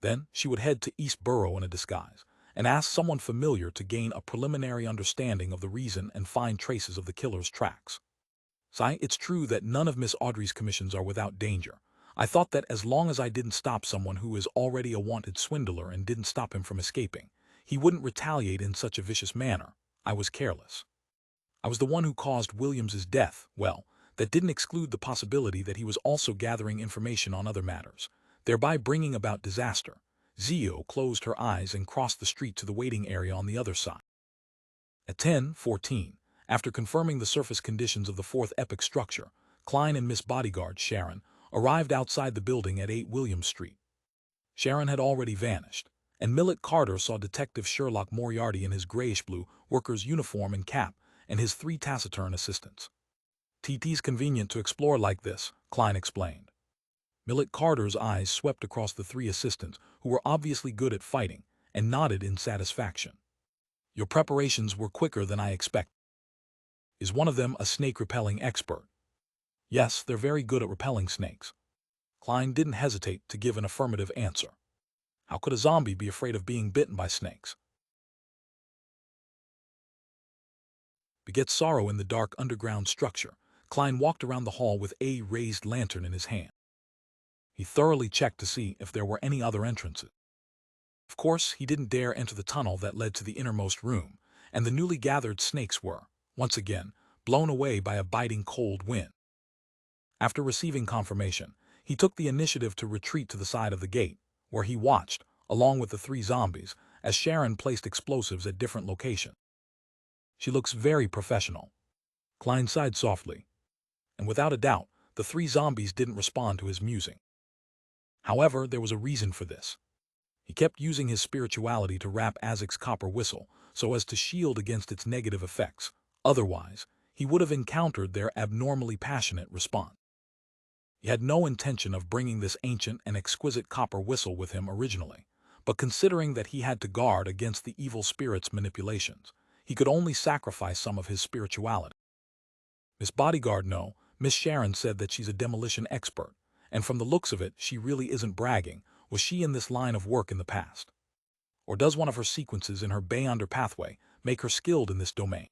Then she would head to East Borough in a disguise and ask someone familiar to gain a preliminary understanding of the reason and find traces of the killer's tracks. It's true that none of Miss Audrey's commissions are without danger. I thought that as long as I didn't stop someone who is already a wanted swindler and didn't stop him from escaping, he wouldn't retaliate in such a vicious manner. I was careless. I was the one who caused Williams's death. Well, that didn't exclude the possibility that he was also gathering information on other matters, thereby bringing about disaster. Zio closed her eyes and crossed the street to the waiting area on the other side. At 10:14, after confirming the surface conditions of the fourth epic structure, Klein and Miss Bodyguard Sharon arrived outside the building at 8 William Street. Sharon had already vanished, and Millet Carter saw Detective Sherlock Moriarty in his grayish-blue worker's uniform and cap and his 3 taciturn assistants. "TT's convenient to explore like this," Klein explained. Millet Carter's eyes swept across the 3 assistants, who were obviously good at fighting, and nodded in satisfaction. "Your preparations were quicker than I expected. Is one of them a snake-repelling expert?" "Yes, they're very good at repelling snakes." Klein didn't hesitate to give an affirmative answer. How could a zombie be afraid of being bitten by snakes? Begets sorrow in the dark underground structure. Klein walked around the hall with a raised lantern in his hand. He thoroughly checked to see if there were any other entrances. Of course, he didn't dare enter the tunnel that led to the innermost room, and the newly gathered snakes were, once again, blown away by a biting cold wind. After receiving confirmation, he took the initiative to retreat to the side of the gate, where he watched, along with the 3 zombies, as Sharon placed explosives at different locations. "She looks very professional," Klein sighed softly. And without a doubt, the 3 zombies didn't respond to his musing. However, there was a reason for this. He kept using his spirituality to rap Azek's copper whistle so as to shield against its negative effects. Otherwise, he would have encountered their abnormally passionate response. He had no intention of bringing this ancient and exquisite copper whistle with him originally, but considering that he had to guard against the evil spirit's manipulations, he could only sacrifice some of his spirituality. Miss Bodyguard, no, Miss Sharon said that she's a demolition expert, and from the looks of it, she really isn't bragging. Was she in this line of work in the past? Or does one of her sequences in her Beyonder pathway make her skilled in this domain?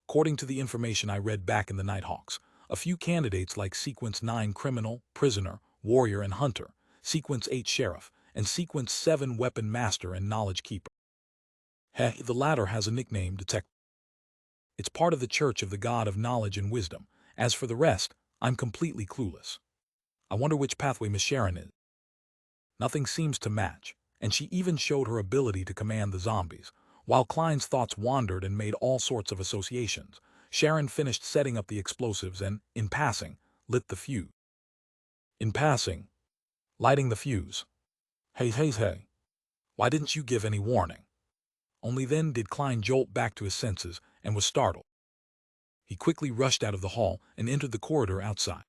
According to the information I read back in the Nighthawks, a few candidates like Sequence 9 Criminal, Prisoner, Warrior, and Hunter, Sequence 8 Sheriff, and Sequence 7 Weapon Master and Knowledge Keeper. The latter has a nickname, Detective. It's part of the Church of the God of Knowledge and Wisdom. As for the rest, I'm completely clueless. I wonder which pathway Miss Sharon is. Nothing seems to match, and she even showed her ability to command the zombies. While Klein's thoughts wandered and made all sorts of associations, Sharon finished setting up the explosives and, in passing, lit the fuse. In passing, lighting the fuse. Hey. Why didn't you give any warning? Only then did Klein jolt back to his senses and was startled. He quickly rushed out of the hall and entered the corridor outside.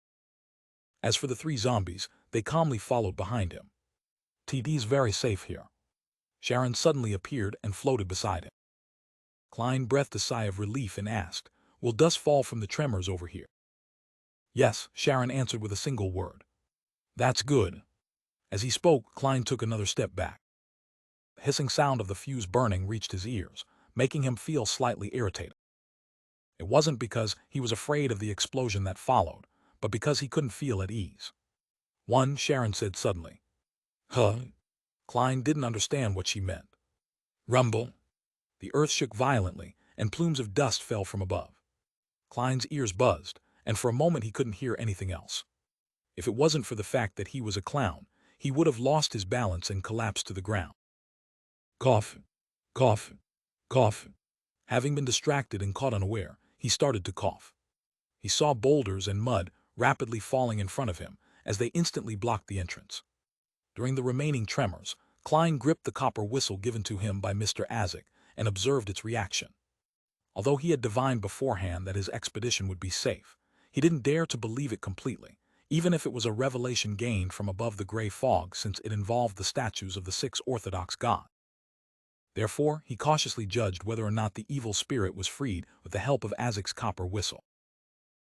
As for the 3 zombies, they calmly followed behind him. "TD's very safe here." Sharon suddenly appeared and floated beside him. Klein breathed a sigh of relief and asked, "Will dust fall from the tremors over here?" "Yes," Sharon answered with a single word. "That's good." As he spoke, Klein took another step back. The hissing sound of the fuse burning reached his ears, making him feel slightly irritated. It wasn't because he was afraid of the explosion that followed, but because he couldn't feel at ease. Sharon said suddenly. Huh? Klein didn't understand what she meant. Rumble. The earth shook violently, and plumes of dust fell from above. Klein's ears buzzed, and for a moment he couldn't hear anything else. If it wasn't for the fact that he was a clown, he would have lost his balance and collapsed to the ground. Cough, cough, cough. Having been distracted and caught unaware, he started to cough. He saw boulders and mud rapidly falling in front of him as they instantly blocked the entrance. During the remaining tremors, Klein gripped the copper whistle given to him by Mr. Azek and observed its reaction. Although he had divined beforehand that his expedition would be safe, he didn't dare to believe it completely, even if it was a revelation gained from above the gray fog, since it involved the statues of the 6 Orthodox gods. Therefore, he cautiously judged whether or not the evil spirit was freed with the help of Azek's copper whistle.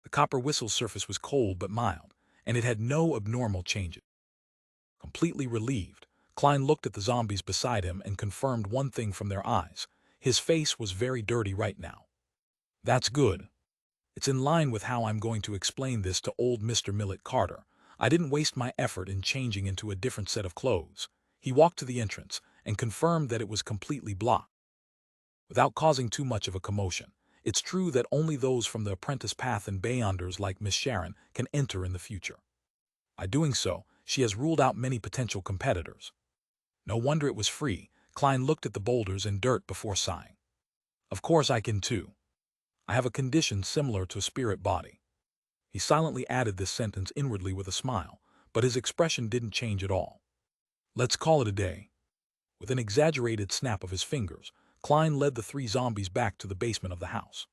The copper whistle's surface was cold but mild, and it had no abnormal changes. Completely relieved, Klein looked at the zombies beside him and confirmed one thing from their eyes. His face was very dirty right now. That's good. It's in line with how I'm going to explain this to old Mr. Millet Carter. I didn't waste my effort in changing into a different set of clothes. He walked to the entrance and confirmed that it was completely blocked. Without causing too much of a commotion, it's true that only those from the apprentice path and Beyonders like Miss Sharon can enter in the future. By doing so, she has ruled out many potential competitors. No wonder it was free. Klein looked at the boulders and dirt before sighing. Of course I can too. I have a condition similar to a spirit body. He silently added this sentence inwardly with a smile, but his expression didn't change at all. Let's call it a day. With an exaggerated snap of his fingers, Klein led the 3 zombies back to the basement of the house.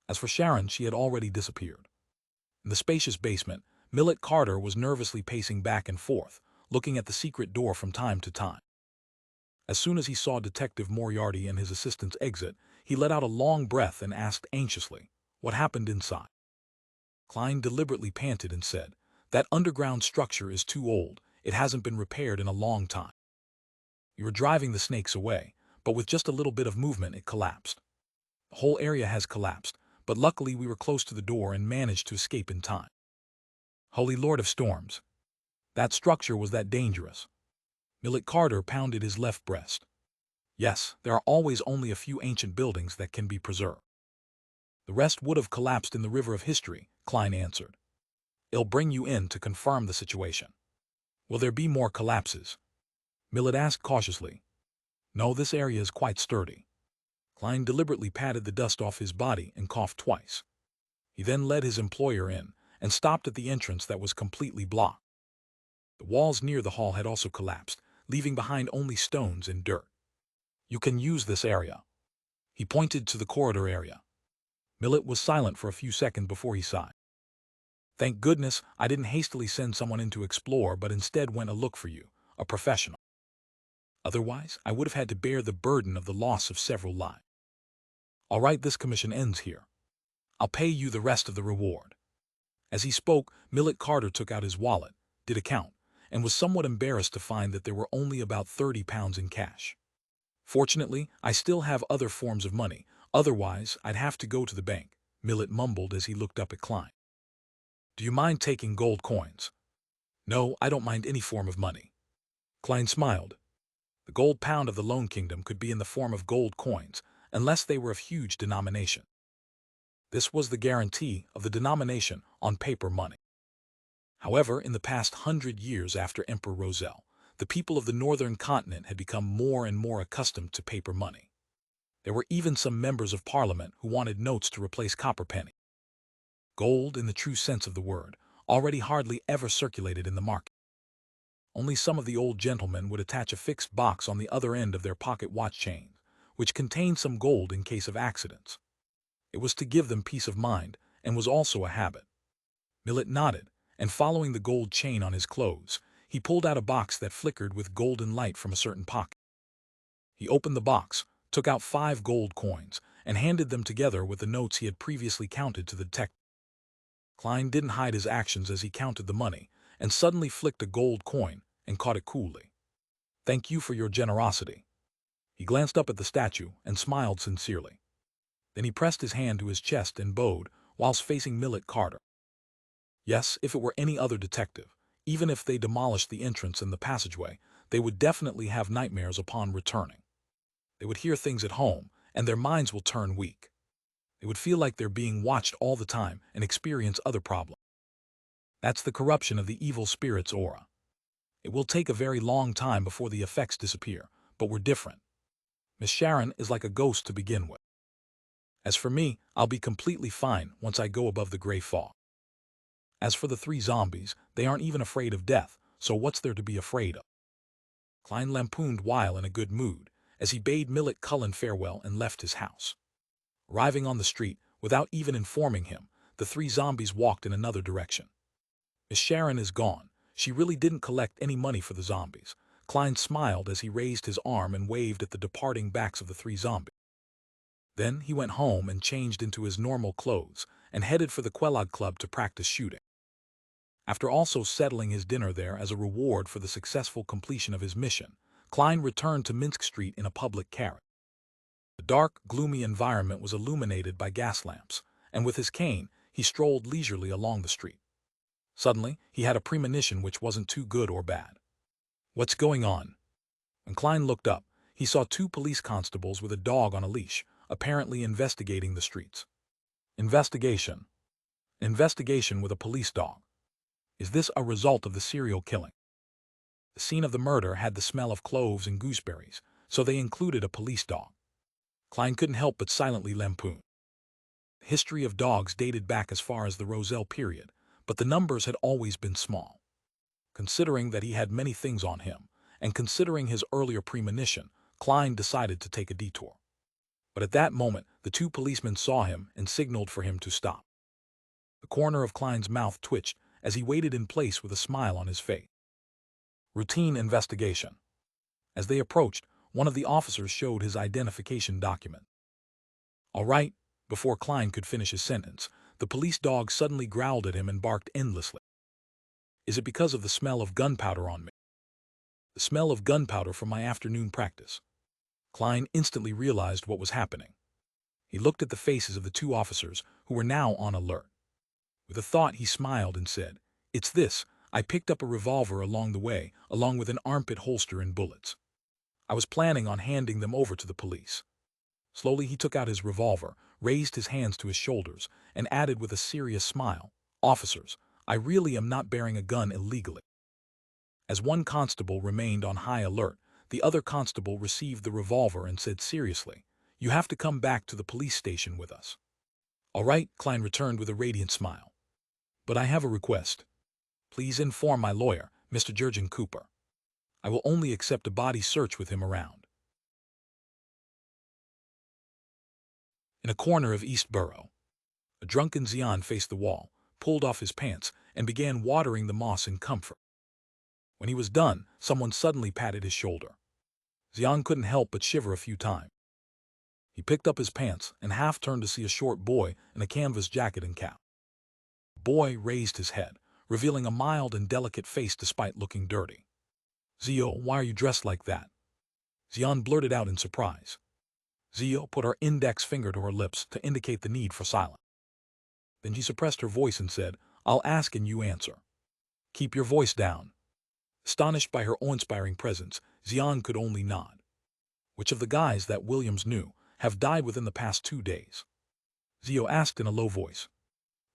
As for Sharon, she had already disappeared. In the spacious basement, Millet Carter was nervously pacing back and forth, looking at the secret door from time to time. As soon as he saw Detective Moriarty and his assistants exit, he let out a long breath and asked anxiously, what happened inside? Klein deliberately panted and said, that underground structure is too old. It hasn't been repaired in a long time. We were driving the snakes away, but with just a little bit of movement it collapsed. The whole area has collapsed, but luckily we were close to the door and managed to escape in time. Holy Lord of Storms. That structure was that dangerous. Millet Carter pounded his left breast. Yes, there are always only a few ancient buildings that can be preserved. The rest would have collapsed in the river of history, Klein answered. I'll bring you in to confirm the situation. Will there be more collapses? Millet asked cautiously. No, this area is quite sturdy. Klein deliberately patted the dust off his body and coughed twice. He then led his employer in and stopped at the entrance that was completely blocked. The walls near the hall had also collapsed, leaving behind only stones and dirt. You can use this area. He pointed to the corridor area. Millet was silent for a few seconds before he sighed. Thank goodness I didn't hastily send someone in to explore, but instead went a look for you, a professional. Otherwise, I would have had to bear the burden of the loss of several lives. All right, this commission ends here. I'll pay you the rest of the reward. As he spoke, Millet Carter took out his wallet, did a count, and was somewhat embarrassed to find that there were only about 30 pounds in cash. Fortunately, I still have other forms of money, otherwise I'd have to go to the bank, Millet mumbled as he looked up at Klein. Do you mind taking gold coins? No, I don't mind any form of money. Klein smiled. The gold pound of the Lone Kingdom could be in the form of gold coins, unless they were of huge denomination. This was the guarantee of the denomination on paper money. However, in the past 100 years after Emperor Roselle, the people of the northern continent had become more and more accustomed to paper money. There were even some members of parliament who wanted notes to replace copper penny. Gold, in the true sense of the word, already hardly ever circulated in the market. Only some of the old gentlemen would attach a fixed box on the other end of their pocket watch chain, which contained some gold in case of accidents. It was to give them peace of mind, and was also a habit. Millet nodded, and following the gold chain on his clothes, he pulled out a box that flickered with golden light from a certain pocket. He opened the box, took out 5 gold coins, and handed them together with the notes he had previously counted to the detective. Klein didn't hide his actions as he counted the money, and suddenly flicked a gold coin and caught it coolly. Thank you for your generosity. He glanced up at the statue and smiled sincerely. Then he pressed his hand to his chest and bowed, whilst facing Millet Carter. Yes, if it were any other detective, even if they demolished the entrance and the passageway, they would definitely have nightmares upon returning. They would hear things at home, and their minds will turn weak. They would feel like they're being watched all the time and experience other problems. That's the corruption of the evil spirit's aura. It will take a very long time before the effects disappear, but we're different. Miss Sharon is like a ghost to begin with. As for me, I'll be completely fine once I go above the gray fog. As for the 3 zombies, they aren't even afraid of death, so what's there to be afraid of? Klein lampooned while in a good mood, as he bade Millet Cullen farewell and left his house. Arriving on the street, without even informing him, the 3 zombies walked in another direction. Miss Sharon is gone. She really didn't collect any money for the zombies. Klein smiled as he raised his arm and waved at the departing backs of the 3 zombies. Then he went home and changed into his normal clothes and headed for the Quelog Club to practice shooting. After also settling his dinner there as a reward for the successful completion of his mission, Klein returned to Minsk Street in a public carriage. The dark, gloomy environment was illuminated by gas lamps, and with his cane, he strolled leisurely along the street. Suddenly, he had a premonition which wasn't too good or bad. What's going on? When Klein looked up, he saw 2 police constables with a dog on a leash, apparently investigating the streets. Investigation. Investigation with a police dog. Is this a result of the serial killing? The scene of the murder had the smell of cloves and gooseberries, so they included a police dog. Klein couldn't help but silently lampoon. The history of dogs dated back as far as the Roselle period, but the numbers had always been small. Considering that he had many things on him, and considering his earlier premonition, Klein decided to take a detour. But at that moment, the 2 policemen saw him and signaled for him to stop. The corner of Klein's mouth twitched as he waited in place with a smile on his face. Routine investigation. As they approached, one of the officers showed his identification document. All right, before Klein could finish his sentence, the police dog suddenly growled at him and barked endlessly. Is it because of the smell of gunpowder on me? The smell of gunpowder from my afternoon practice. Klein instantly realized what was happening. He looked at the faces of the 2 officers, who were now on alert. With a thought, he smiled and said, "It's this. I picked up a revolver along the way, along with an armpit holster and bullets. I was planning on handing them over to the police." Slowly he took out his revolver, raised his hands to his shoulders, and added with a serious smile, "Officers, I really am not bearing a gun illegally." As one constable remained on high alert, the other constable received the revolver and said seriously, "You have to come back to the police station with us." "All right," Klein returned with a radiant smile. "But I have a request. Please inform my lawyer, Mr. Jurgen Cooper. I will only accept a body search with him around." In a corner of East Borough, a drunken Xian faced the wall, pulled off his pants, and began watering the moss in comfort. When he was done, someone suddenly patted his shoulder. Xian couldn't help but shiver a few times. He picked up his pants and half turned to see a short boy in a canvas jacket and cap. The boy raised his head, revealing a mild and delicate face despite looking dirty. "Zio, why are you dressed like that?" Xian blurted out in surprise. Zio put her index finger to her lips to indicate the need for silence. Then she suppressed her voice and said, "I'll ask and you answer. Keep your voice down." Astonished by her awe-inspiring presence, Xian could only nod. "Which of the guys that Williams knew have died within the past 2 days?" Zio asked in a low voice.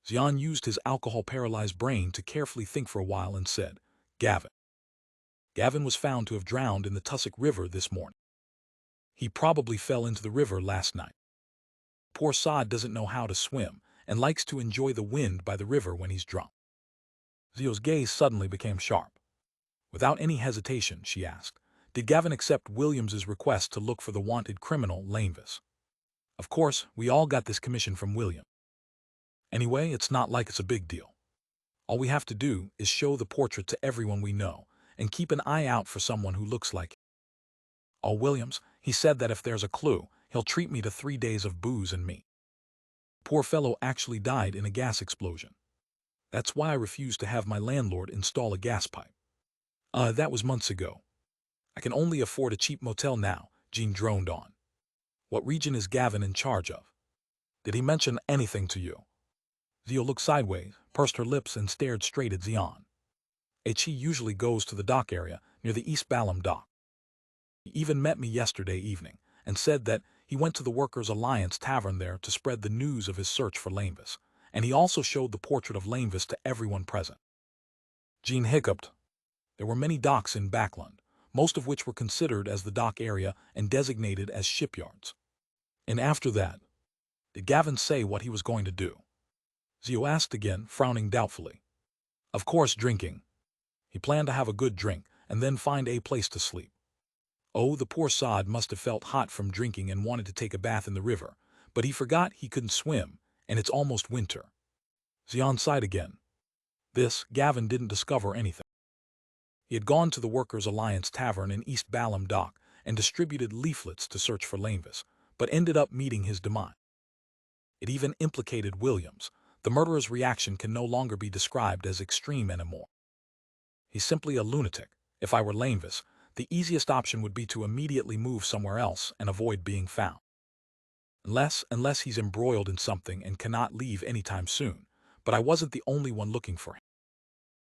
Xian used his alcohol-paralyzed brain to carefully think for a while and said, "Gavin. Gavin was found to have drowned in the Tussock River this morning. He probably fell into the river last night. Poor sod doesn't know how to swim and likes to enjoy the wind by the river when he's drunk." Zio's gaze suddenly became sharp. Without any hesitation, she asked, "Did Gavin accept Williams's request to look for the wanted criminal, Lanevis?" "Of course, we all got this commission from William. Anyway, it's not like it's a big deal. All we have to do is show the portrait to everyone we know and keep an eye out for someone who looks like him. Oh, Williams, he said that if there's a clue, he'll treat me to 3 days of booze and meat. Poor fellow actually died in a gas explosion. That's why I refused to have my landlord install a gas pipe. That was months ago. I can only afford a cheap motel now, Jean droned on. What region is Gavin in charge of? Did he mention anything to you? Zio looked sideways, pursed her lips, and stared straight at Zion. He usually goes to the dock area near the East Balham dock. He even met me yesterday evening and said that he went to the Workers' Alliance tavern there to spread the news of his search for Lanevis, and he also showed the portrait of Lanevis to everyone present. Jean hiccuped. There were many docks in Backland, most of which were considered as the dock area and designated as shipyards. And after that, did Gavin say what he was going to do? Zio asked again, frowning doubtfully. Of course, drinking. He planned to have a good drink and then find a place to sleep. Oh, the poor sod must have felt hot from drinking and wanted to take a bath in the river, but he forgot he couldn't swim, and it's almost winter. Zion sighed again. Gavin didn't discover anything. He had gone to the Workers' Alliance tavern in East Balham dock and distributed leaflets to search for Lanevis, but ended up meeting his demise. It even implicated Williams. The murderer's reaction can no longer be described as extreme anymore. He's simply a lunatic. If I were Lanevis, the easiest option would be to immediately move somewhere else and avoid being found. Unless he's embroiled in something and cannot leave anytime soon, but I wasn't the only one looking for him.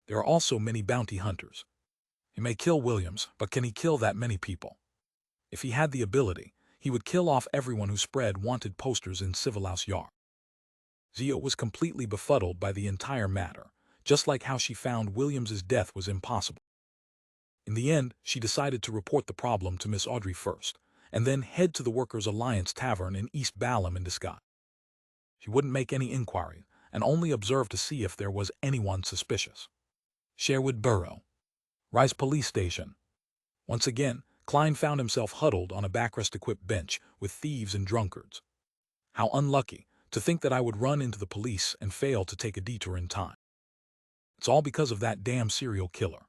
There are also many bounty hunters. He may kill Williams, but can he kill that many people? If he had the ability, he would kill off everyone who spread wanted posters in Civilhouse Yard. Zio was completely befuddled by the entire matter, just like how she found Williams's death was impossible. In the end, she decided to report the problem to Miss Audrey first, and then head to the Workers' Alliance tavern in East Balham in disguise. She wouldn't make any inquiry, and only observe to see if there was anyone suspicious. Sherwood Borough. Rise Police Station. Once again, Klein found himself huddled on a backrest-equipped bench with thieves and drunkards. How unlucky, to think that I would run into the police and fail to take a detour in time. It's all because of that damn serial killer.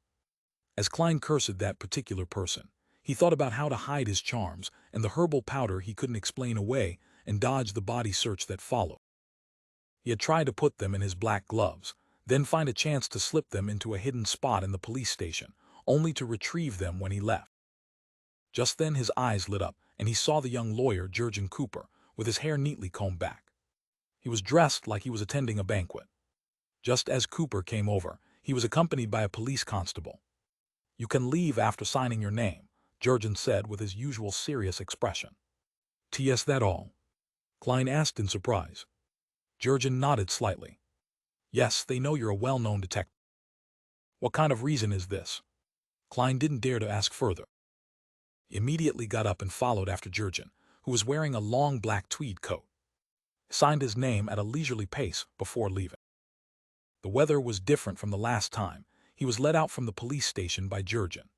As Klein cursed that particular person, he thought about how to hide his charms and the herbal powder he couldn't explain away and dodge the body search that followed. He had tried to put them in his black gloves, then find a chance to slip them into a hidden spot in the police station, only to retrieve them when he left. Just then his eyes lit up, and he saw the young lawyer, Jurgen Cooper, with his hair neatly combed back. He was dressed like he was attending a banquet. Just as Cooper came over, he was accompanied by a police constable. You can leave after signing your name, Jurgen said with his usual serious expression. "T.S. that all?" Klein asked in surprise. Jurgen nodded slightly. "Yes, they know you're a well-known detective." "What kind of reason is this?" Klein didn't dare to ask further. He immediately got up and followed after Jurgen, who was wearing a long black tweed coat. He signed his name at a leisurely pace before leaving. The weather was different from the last time he was let out from the police station by Jurgen.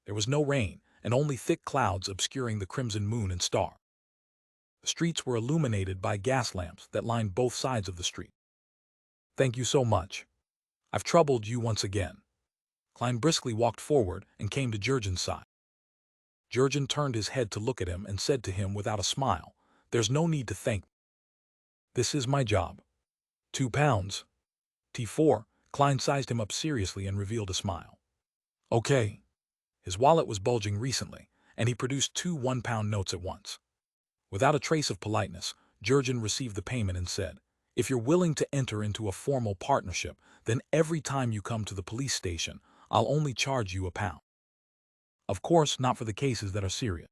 There was no rain, and only thick clouds obscuring the crimson moon and star. The streets were illuminated by gas lamps that lined both sides of the street. "Thank you so much. I've troubled you once again." Klein briskly walked forward and came to Jurgen's side. Jurgen turned his head to look at him and said to him without a smile, "There's no need to thank me. This is my job." £2. T4. Klein sized him up seriously and revealed a smile. "Okay." His wallet was bulging recently, and he produced 2 one-pound notes at once. Without a trace of politeness, Jurgen received the payment and said, "If you're willing to enter into a formal partnership, then every time you come to the police station, I'll only charge you £1. Of course, not for the cases that are serious.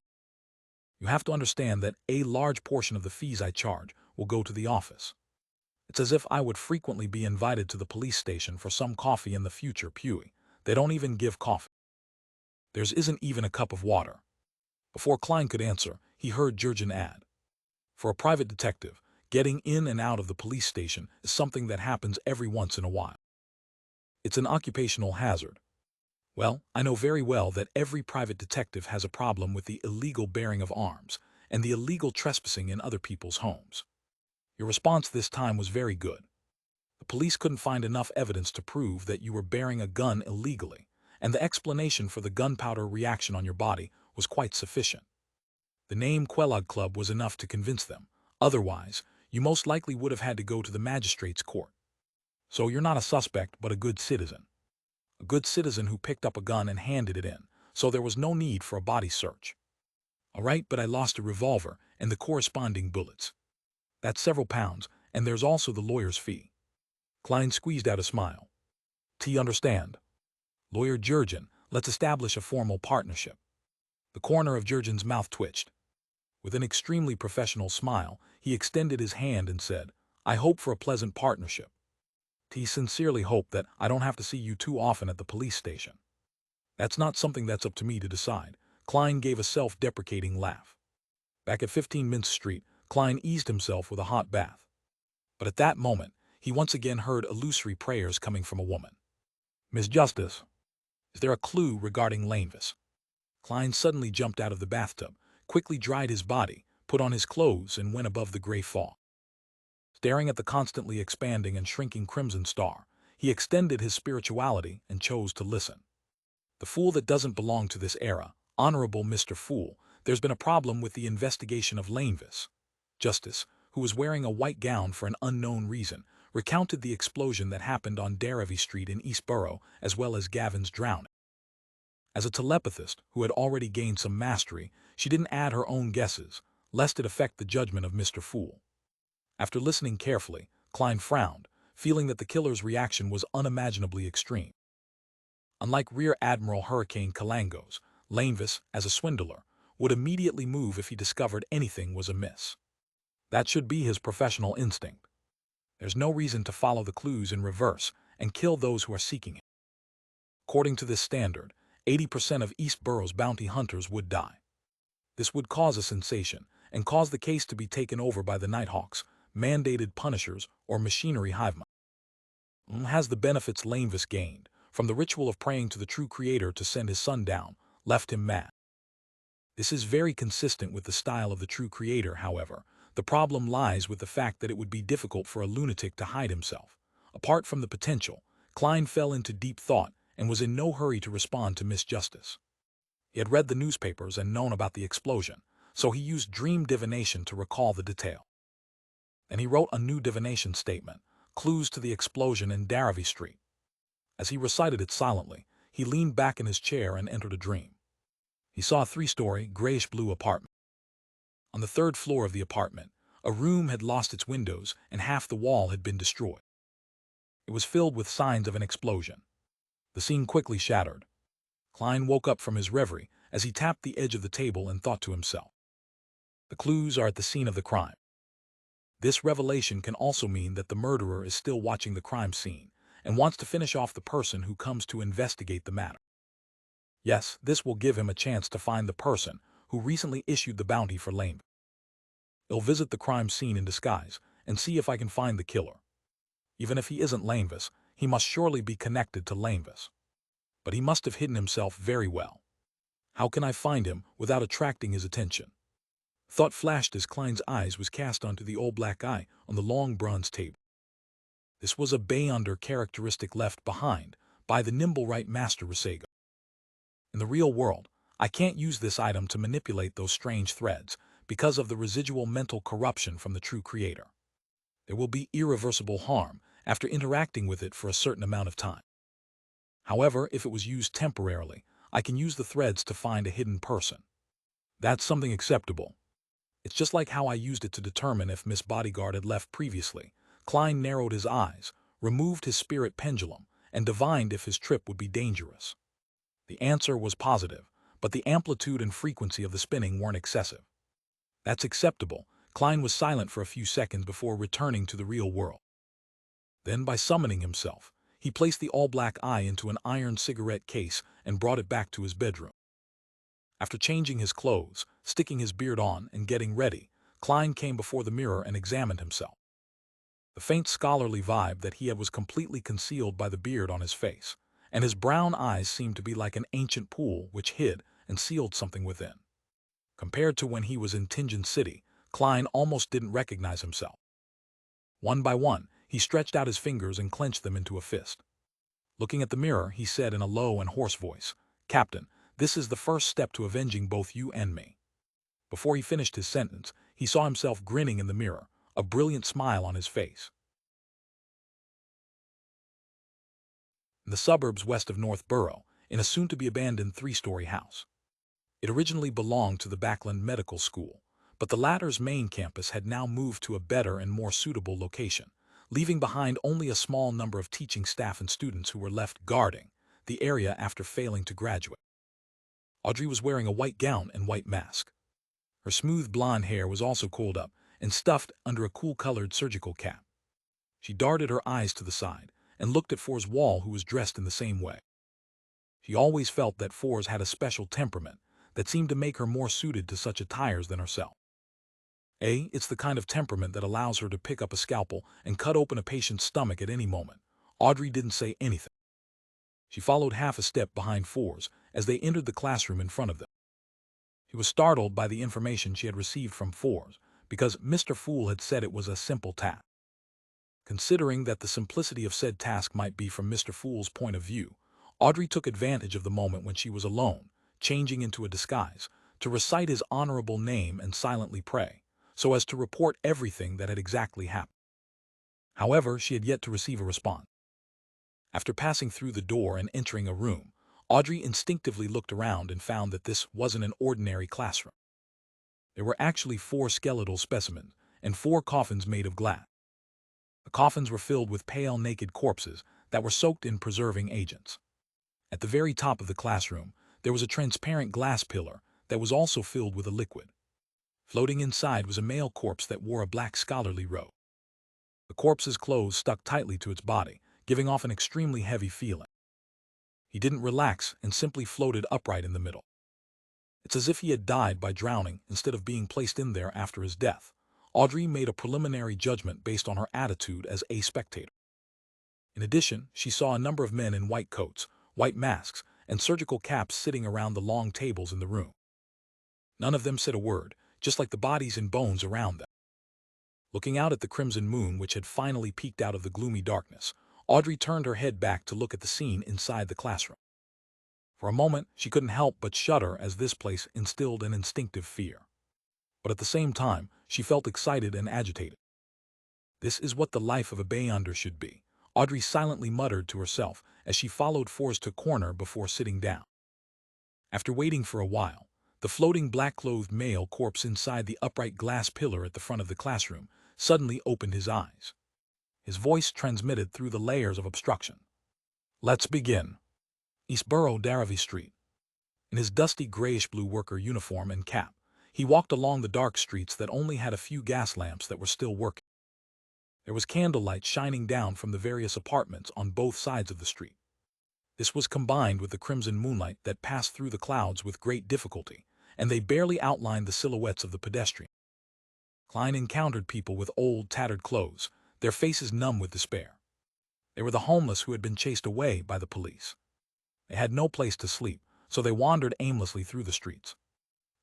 You have to understand that a large portion of the fees I charge will go to the office. It's as if I would frequently be invited to the police station for some coffee in the future, Pewee. They don't even give coffee. There isn't even a cup of water." Before Klein could answer, he heard Jurgen add, "For a private detective, getting in and out of the police station is something that happens every once in a while. It's an occupational hazard. Well, I know very well that every private detective has a problem with the illegal bearing of arms and the illegal trespassing in other people's homes. Your response this time was very good. The police couldn't find enough evidence to prove that you were bearing a gun illegally, and the explanation for the gunpowder reaction on your body was quite sufficient. The name Quelog Club was enough to convince them. Otherwise, you most likely would have had to go to the magistrate's court. So you're not a suspect, but a good citizen. A good citizen who picked up a gun and handed it in, so there was no need for a body search. All right, but I lost a revolver and the corresponding bullets. That's several pounds, and there's also the lawyer's fee. Klein squeezed out a smile. T understand. Lawyer Jurgen, let's establish a formal partnership. The corner of Jurgen's mouth twitched. With an extremely professional smile, he extended his hand and said, I hope for a pleasant partnership. T sincerely hope that I don't have to see you too often at the police station. That's not something that's up to me to decide. Klein gave a self-deprecating laugh. Back at 15 Mince Street, Klein eased himself with a hot bath. But at that moment, he once again heard illusory prayers coming from a woman. Miss Justice, is there a clue regarding Lanevis? Klein suddenly jumped out of the bathtub, quickly dried his body, put on his clothes, and went above the gray fog. Staring at the constantly expanding and shrinking crimson star, he extended his spirituality and chose to listen. The fool that doesn't belong to this era, Honorable Mr. Fool, there's been a problem with the investigation of Lanevis. Justice, who was wearing a white gown for an unknown reason, recounted the explosion that happened on Darrivy Street in East Borough, as well as Gavin's drowning. As a telepathist who had already gained some mastery, she didn't add her own guesses, lest it affect the judgment of Mr. Fool. After listening carefully, Klein frowned, feeling that the killer's reaction was unimaginably extreme. Unlike Rear Admiral Hurricane Kalangos, Lanevis, as a swindler, would immediately move if he discovered anything was amiss. That should be his professional instinct. There's no reason to follow the clues in reverse and kill those who are seeking it. According to this standard, 80% of East Borough's bounty hunters would die. This would cause a sensation and cause the case to be taken over by the Nighthawks, mandated punishers, or machinery hive mind. Has the benefits Lanevis gained, from the ritual of praying to the true creator to send his son down, left him mad. This is very consistent with the style of the true creator, however. The problem lies with the fact that it would be difficult for a lunatic to hide himself. Apart from the potential, Klein fell into deep thought and was in no hurry to respond to Miss Justice. He had read the newspapers and known about the explosion, so he used dream divination to recall the detail. Then he wrote a new divination statement, clues to the explosion in Darrivy Street. As he recited it silently, he leaned back in his chair and entered a dream. He saw a 3-story, grayish-blue apartment. On the 3rd floor of the apartment, a room had lost its windows and half the wall had been destroyed. It was filled with signs of an explosion. The scene quickly shattered. Klein woke up from his reverie as he tapped the edge of the table and thought to himself. The clues are at the scene of the crime. This revelation can also mean that the murderer is still watching the crime scene and wants to finish off the person who comes to investigate the matter. Yes, this will give him a chance to find the person who recently issued the bounty for Lane. I'll visit the crime scene in disguise and see if I can find the killer. Even if he isn't Lanevis, he must surely be connected to Lanevis. But he must have hidden himself very well. How can I find him without attracting his attention? Thought flashed as Klein's eyes was cast onto the old black eye on the long bronze table. This was a Beyonder characteristic left behind by the nimble right master Resego. In the real world, I can't use this item to manipulate those strange threads because of the residual mental corruption from the true creator. There will be irreversible harm after interacting with it for a certain amount of time. However, if it was used temporarily, I can use the threads to find a hidden person. That's something acceptable. It's just like how I used it to determine if Miss Bodyguard had left previously. Klein narrowed his eyes, removed his spirit pendulum, and divined if his trip would be dangerous. The answer was positive, but the amplitude and frequency of the spinning weren't excessive. That's acceptable. Klein was silent for a few seconds before returning to the real world. Then, by summoning himself, he placed the all-black eye into an iron cigarette case and brought it back to his bedroom. After changing his clothes, sticking his beard on, and getting ready, Klein came before the mirror and examined himself. The faint scholarly vibe that he had was completely concealed by the beard on his face, and his brown eyes seemed to be like an ancient pool which hid and sealed something within. Compared to when he was in Tingen City, Klein almost didn't recognize himself. One by one, he stretched out his fingers and clenched them into a fist. Looking at the mirror, he said in a low and hoarse voice, "Captain, this is the first step to avenging both you and me." Before he finished his sentence, he saw himself grinning in the mirror, a brilliant smile on his face. In the suburbs west of North Borough, in a soon-to-be-abandoned 3-story house. It originally belonged to the Backland Medical School, but the latter's main campus had now moved to a better and more suitable location, leaving behind only a small number of teaching staff and students who were left guarding the area after failing to graduate. Audrey was wearing a white gown and white mask. Her smooth blonde hair was also coiled up and stuffed under a cool-colored surgical cap. She darted her eyes to the side and looked at Fours Wall, who was dressed in the same way. She always felt that Fours had a special temperament that seemed to make her more suited to such attires than herself. It's the kind of temperament that allows her to pick up a scalpel and cut open a patient's stomach at any moment. Audrey didn't say anything. She followed half a step behind Fours as they entered the classroom in front of them. She was startled by the information she had received from Fours, because Mr. Fool had said it was a simple task. Considering that the simplicity of said task might be from Mr. Fool's point of view, Audrey took advantage of the moment when she was alone, changing into a disguise, to recite his honorable name and silently pray, so as to report everything that had exactly happened. However, she had yet to receive a response. After passing through the door and entering a room, Audrey instinctively looked around and found that this wasn't an ordinary classroom. There were actually 4 skeletal specimens and 4 coffins made of glass. The coffins were filled with pale, naked corpses that were soaked in preserving agents. At the very top of the classroom, there was a transparent glass pillar that was also filled with a liquid. Floating inside was a male corpse that wore a black scholarly robe. The corpse's clothes stuck tightly to its body, giving off an extremely heavy feeling. He didn't relax and simply floated upright in the middle. It's as if he had died by drowning instead of being placed in there after his death. Audrey made a preliminary judgment based on her attitude as a spectator. In addition, she saw a number of men in white coats, white masks, and surgical caps sitting around the long tables in the room. None of them said a word, just like the bodies and bones around them. Looking out at the crimson moon, which had finally peeked out of the gloomy darkness, Audrey turned her head back to look at the scene inside the classroom. For a moment, she couldn't help but shudder as this place instilled an instinctive fear. But at the same time, she felt excited and agitated. This is what the life of a Beyonder should be, Audrey silently muttered to herself as she followed Fours to corner before sitting down. After waiting for a while, the floating black-clothed male corpse inside the upright glass pillar at the front of the classroom suddenly opened his eyes. His voice transmitted through the layers of obstruction. "Let's begin." Eastborough, Daravy Street. In his dusty grayish-blue worker uniform and cap, he walked along the dark streets that only had a few gas lamps that were still working. There was candlelight shining down from the various apartments on both sides of the street. This was combined with the crimson moonlight that passed through the clouds with great difficulty, and they barely outlined the silhouettes of the pedestrians. Klein encountered people with old, tattered clothes, their faces numb with despair. They were the homeless who had been chased away by the police. They had no place to sleep, so they wandered aimlessly through the streets.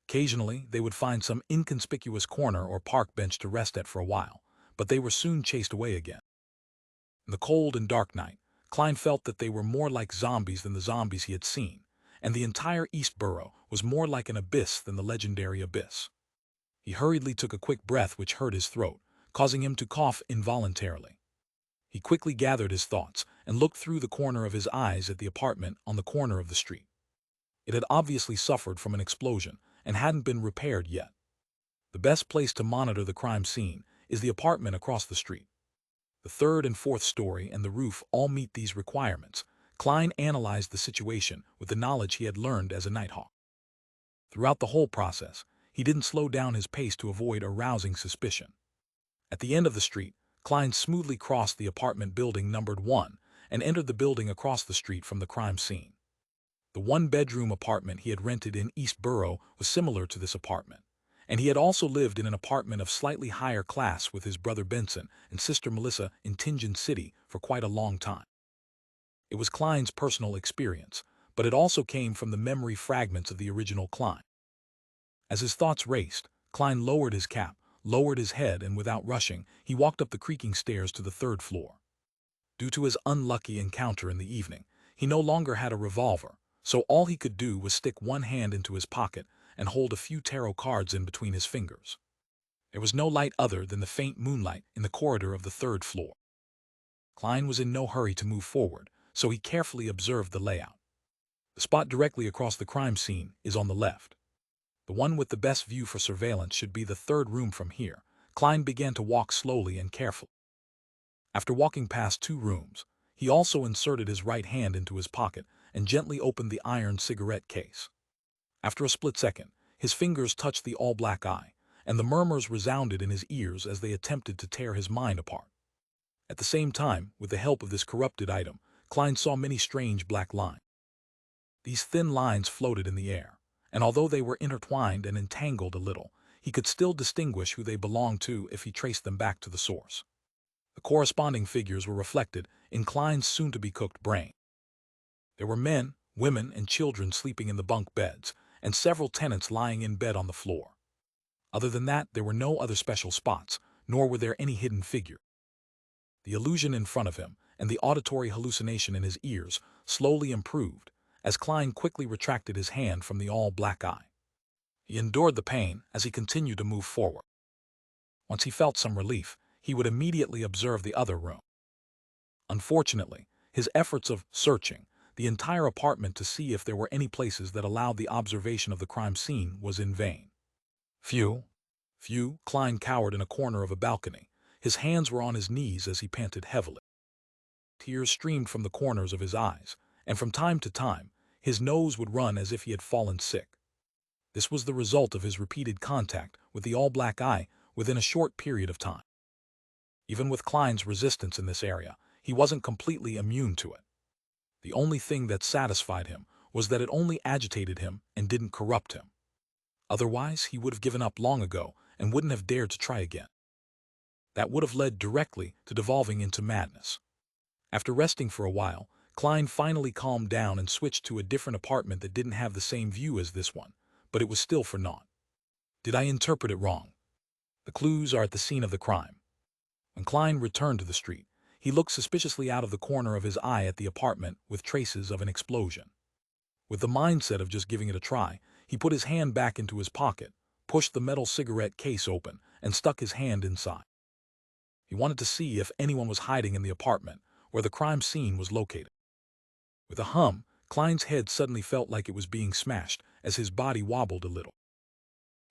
Occasionally, they would find some inconspicuous corner or park bench to rest at for a while, but they were soon chased away again. In the cold and dark night, Klein felt that they were more like zombies than the zombies he had seen, and the entire Eastborough was more like an abyss than the legendary abyss. He hurriedly took a quick breath which hurt his throat, causing him to cough involuntarily. He quickly gathered his thoughts and looked through the corner of his eyes at the apartment on the corner of the street. It had obviously suffered from an explosion and hadn't been repaired yet. The best place to monitor the crime scene is the apartment across the street. The 3rd and 4th story and the roof all meet these requirements. Klein analyzed the situation with the knowledge he had learned as a nighthawk. Throughout the whole process, he didn't slow down his pace to avoid arousing suspicion. At the end of the street, Klein smoothly crossed the apartment building numbered 1 and entered the building across the street from the crime scene. The 1-bedroom apartment he had rented in Eastborough was similar to this apartment, and he had also lived in an apartment of slightly higher class with his brother Benson and sister Melissa in Tingeon City for quite a long time. It was Klein's personal experience, but it also came from the memory fragments of the original Klein. As his thoughts raced, Klein lowered his cap, lowered his head, and without rushing, he walked up the creaking stairs to the 3rd floor. Due to his unlucky encounter in the evening, he no longer had a revolver, so all he could do was stick one hand into his pocket and hold a few tarot cards in between his fingers. There was no light other than the faint moonlight in the corridor of the 3rd floor. Klein was in no hurry to move forward, so he carefully observed the layout. The spot directly across the crime scene is on the left. The one with the best view for surveillance should be the third room from here. Klein began to walk slowly and carefully. After walking past 2 rooms, he also inserted his right hand into his pocket and gently opened the iron cigarette case. After a split second, his fingers touched the all-black eye, and the murmurs resounded in his ears as they attempted to tear his mind apart. At the same time, with the help of this corrupted item, Klein saw many strange black lines. These thin lines floated in the air, and although they were intertwined and entangled a little, he could still distinguish who they belonged to if he traced them back to the source. The corresponding figures were reflected in Klein's soon-to-be-cooked brain. There were men, women, and children sleeping in the bunk beds, and several tenants lying in bed on the floor. Other than that, there were no other special spots, nor were there any hidden figures. The illusion in front of him and the auditory hallucination in his ears slowly improved as Klein quickly retracted his hand from the all-black eye. He endured the pain as he continued to move forward. Once he felt some relief, he would immediately observe the other room. Unfortunately, his efforts of searching the entire apartment to see if there were any places that allowed the observation of the crime scene was in vain. Few, Klein cowered in a corner of a balcony. His hands were on his knees as he panted heavily. Tears streamed from the corners of his eyes, and from time to time, his nose would run as if he had fallen sick. This was the result of his repeated contact with the all-black eye within a short period of time. Even with Klein's resistance in this area, he wasn't completely immune to it. The only thing that satisfied him was that it only agitated him and didn't corrupt him. Otherwise, he would have given up long ago and wouldn't have dared to try again. That would have led directly to devolving into madness. After resting for a while, Klein finally calmed down and switched to a different apartment that didn't have the same view as this one, but it was still for naught. Did I interpret it wrong? The clues are at the scene of the crime. When Klein returned to the street, he looked suspiciously out of the corner of his eye at the apartment with traces of an explosion. With the mindset of just giving it a try, he put his hand back into his pocket, pushed the metal cigarette case open, and stuck his hand inside. He wanted to see if anyone was hiding in the apartment where the crime scene was located. With a hum, Klein's head suddenly felt like it was being smashed as his body wobbled a little.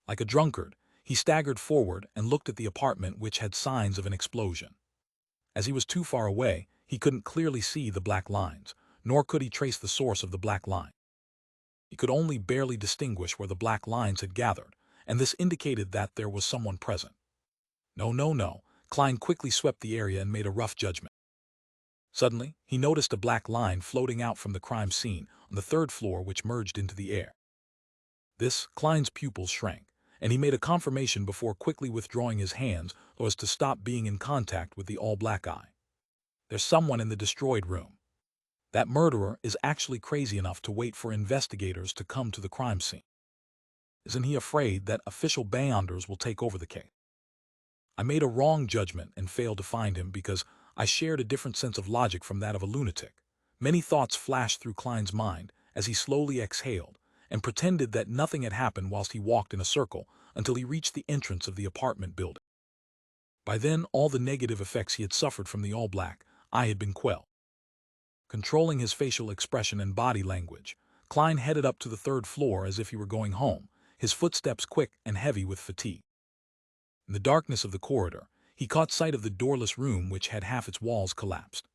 Like a drunkard, he staggered forward and looked at the apartment which had signs of an explosion. As he was too far away, he couldn't clearly see the black lines, nor could he trace the source of the black line. He could only barely distinguish where the black lines had gathered, and this indicated that there was someone present. No. Klein quickly swept the area and made a rough judgment. Suddenly, he noticed a black line floating out from the crime scene on the 3rd floor which merged into the air. Klein's pupils shrank, and he made a confirmation before quickly withdrawing his hands so as to stop being in contact with the all-black eye. There's someone in the destroyed room. That murderer is actually crazy enough to wait for investigators to come to the crime scene. Isn't he afraid that official beyonders will take over the case? I made a wrong judgment and failed to find him because I shared a different sense of logic from that of a lunatic. Many thoughts flashed through Klein's mind as he slowly exhaled and pretended that nothing had happened whilst he walked in a circle until he reached the entrance of the apartment building. By then, all the negative effects he had suffered from the all-black eye had been quelled. Controlling his facial expression and body language, Klein headed up to the 3rd floor as if he were going home, his footsteps quick and heavy with fatigue. In the darkness of the corridor, he caught sight of the doorless room which had half its walls collapsed.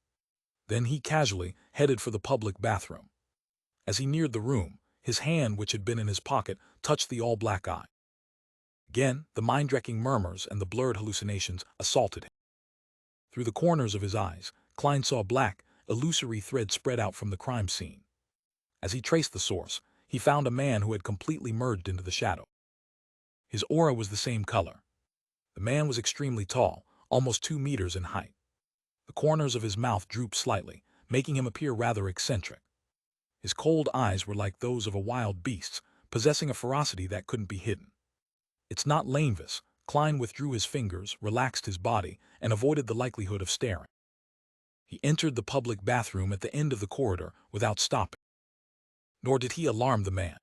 Then he casually headed for the public bathroom. As he neared the room, his hand, which had been in his pocket, touched the all-black eye. Again, the mind-wrecking murmurs and the blurred hallucinations assaulted him. Through the corners of his eyes, Klein saw a black, illusory thread spread out from the crime scene. As he traced the source, he found a man who had completely merged into the shadow. His aura was the same color. The man was extremely tall, almost 2 meters in height. The corners of his mouth drooped slightly, making him appear rather eccentric. His cold eyes were like those of a wild beast, possessing a ferocity that couldn't be hidden. It's not Lanevis. Klein withdrew his fingers, relaxed his body, and avoided the likelihood of staring. He entered the public bathroom at the end of the corridor without stopping. Nor did he alarm the man.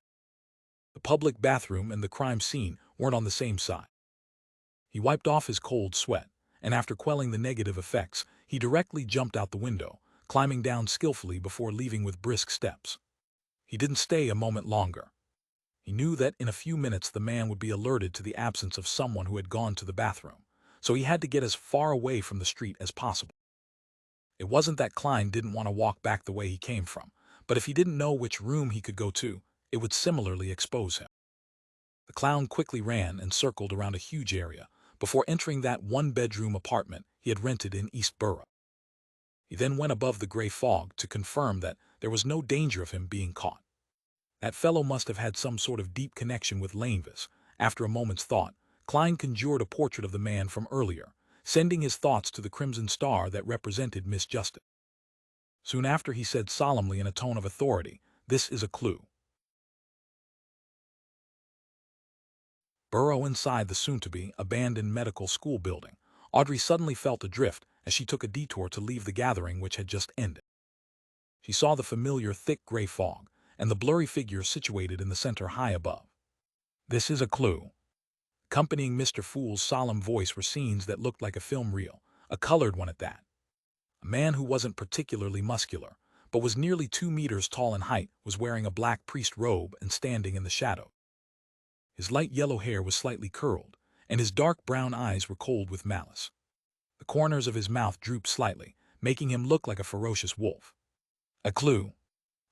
The public bathroom and the crime scene weren't on the same side. He wiped off his cold sweat, and after quelling the negative effects, he directly jumped out the window, climbing down skillfully before leaving with brisk steps. He didn't stay a moment longer. He knew that in a few minutes the man would be alerted to the absence of someone who had gone to the bathroom, so he had to get as far away from the street as possible. It wasn't that Klein didn't want to walk back the way he came from, but if he didn't know which room he could go to, it would similarly expose him. The clown quickly ran and circled around a huge area before entering that one-bedroom apartment he had rented in East Borough. He then went above the gray fog to confirm that there was no danger of him being caught. That fellow must have had some sort of deep connection with Lanevis. After a moment's thought, Klein conjured a portrait of the man from earlier, sending his thoughts to the crimson star that represented Miss Justice. Soon after he said solemnly in a tone of authority, "This is a clue." Burrow inside the soon-to-be abandoned medical school building, Audrey suddenly felt adrift as she took a detour to leave the gathering which had just ended. She saw the familiar thick gray fog and the blurry figure situated in the center high above. "This is a clue." Accompanying Mr. Fool's solemn voice were scenes that looked like a film reel, a colored one at that. A man who wasn't particularly muscular, but was nearly 2 meters tall in height, was wearing a black priest robe and standing in the shadow. His light yellow hair was slightly curled, and his dark brown eyes were cold with malice. The corners of his mouth drooped slightly, making him look like a ferocious wolf. A clue.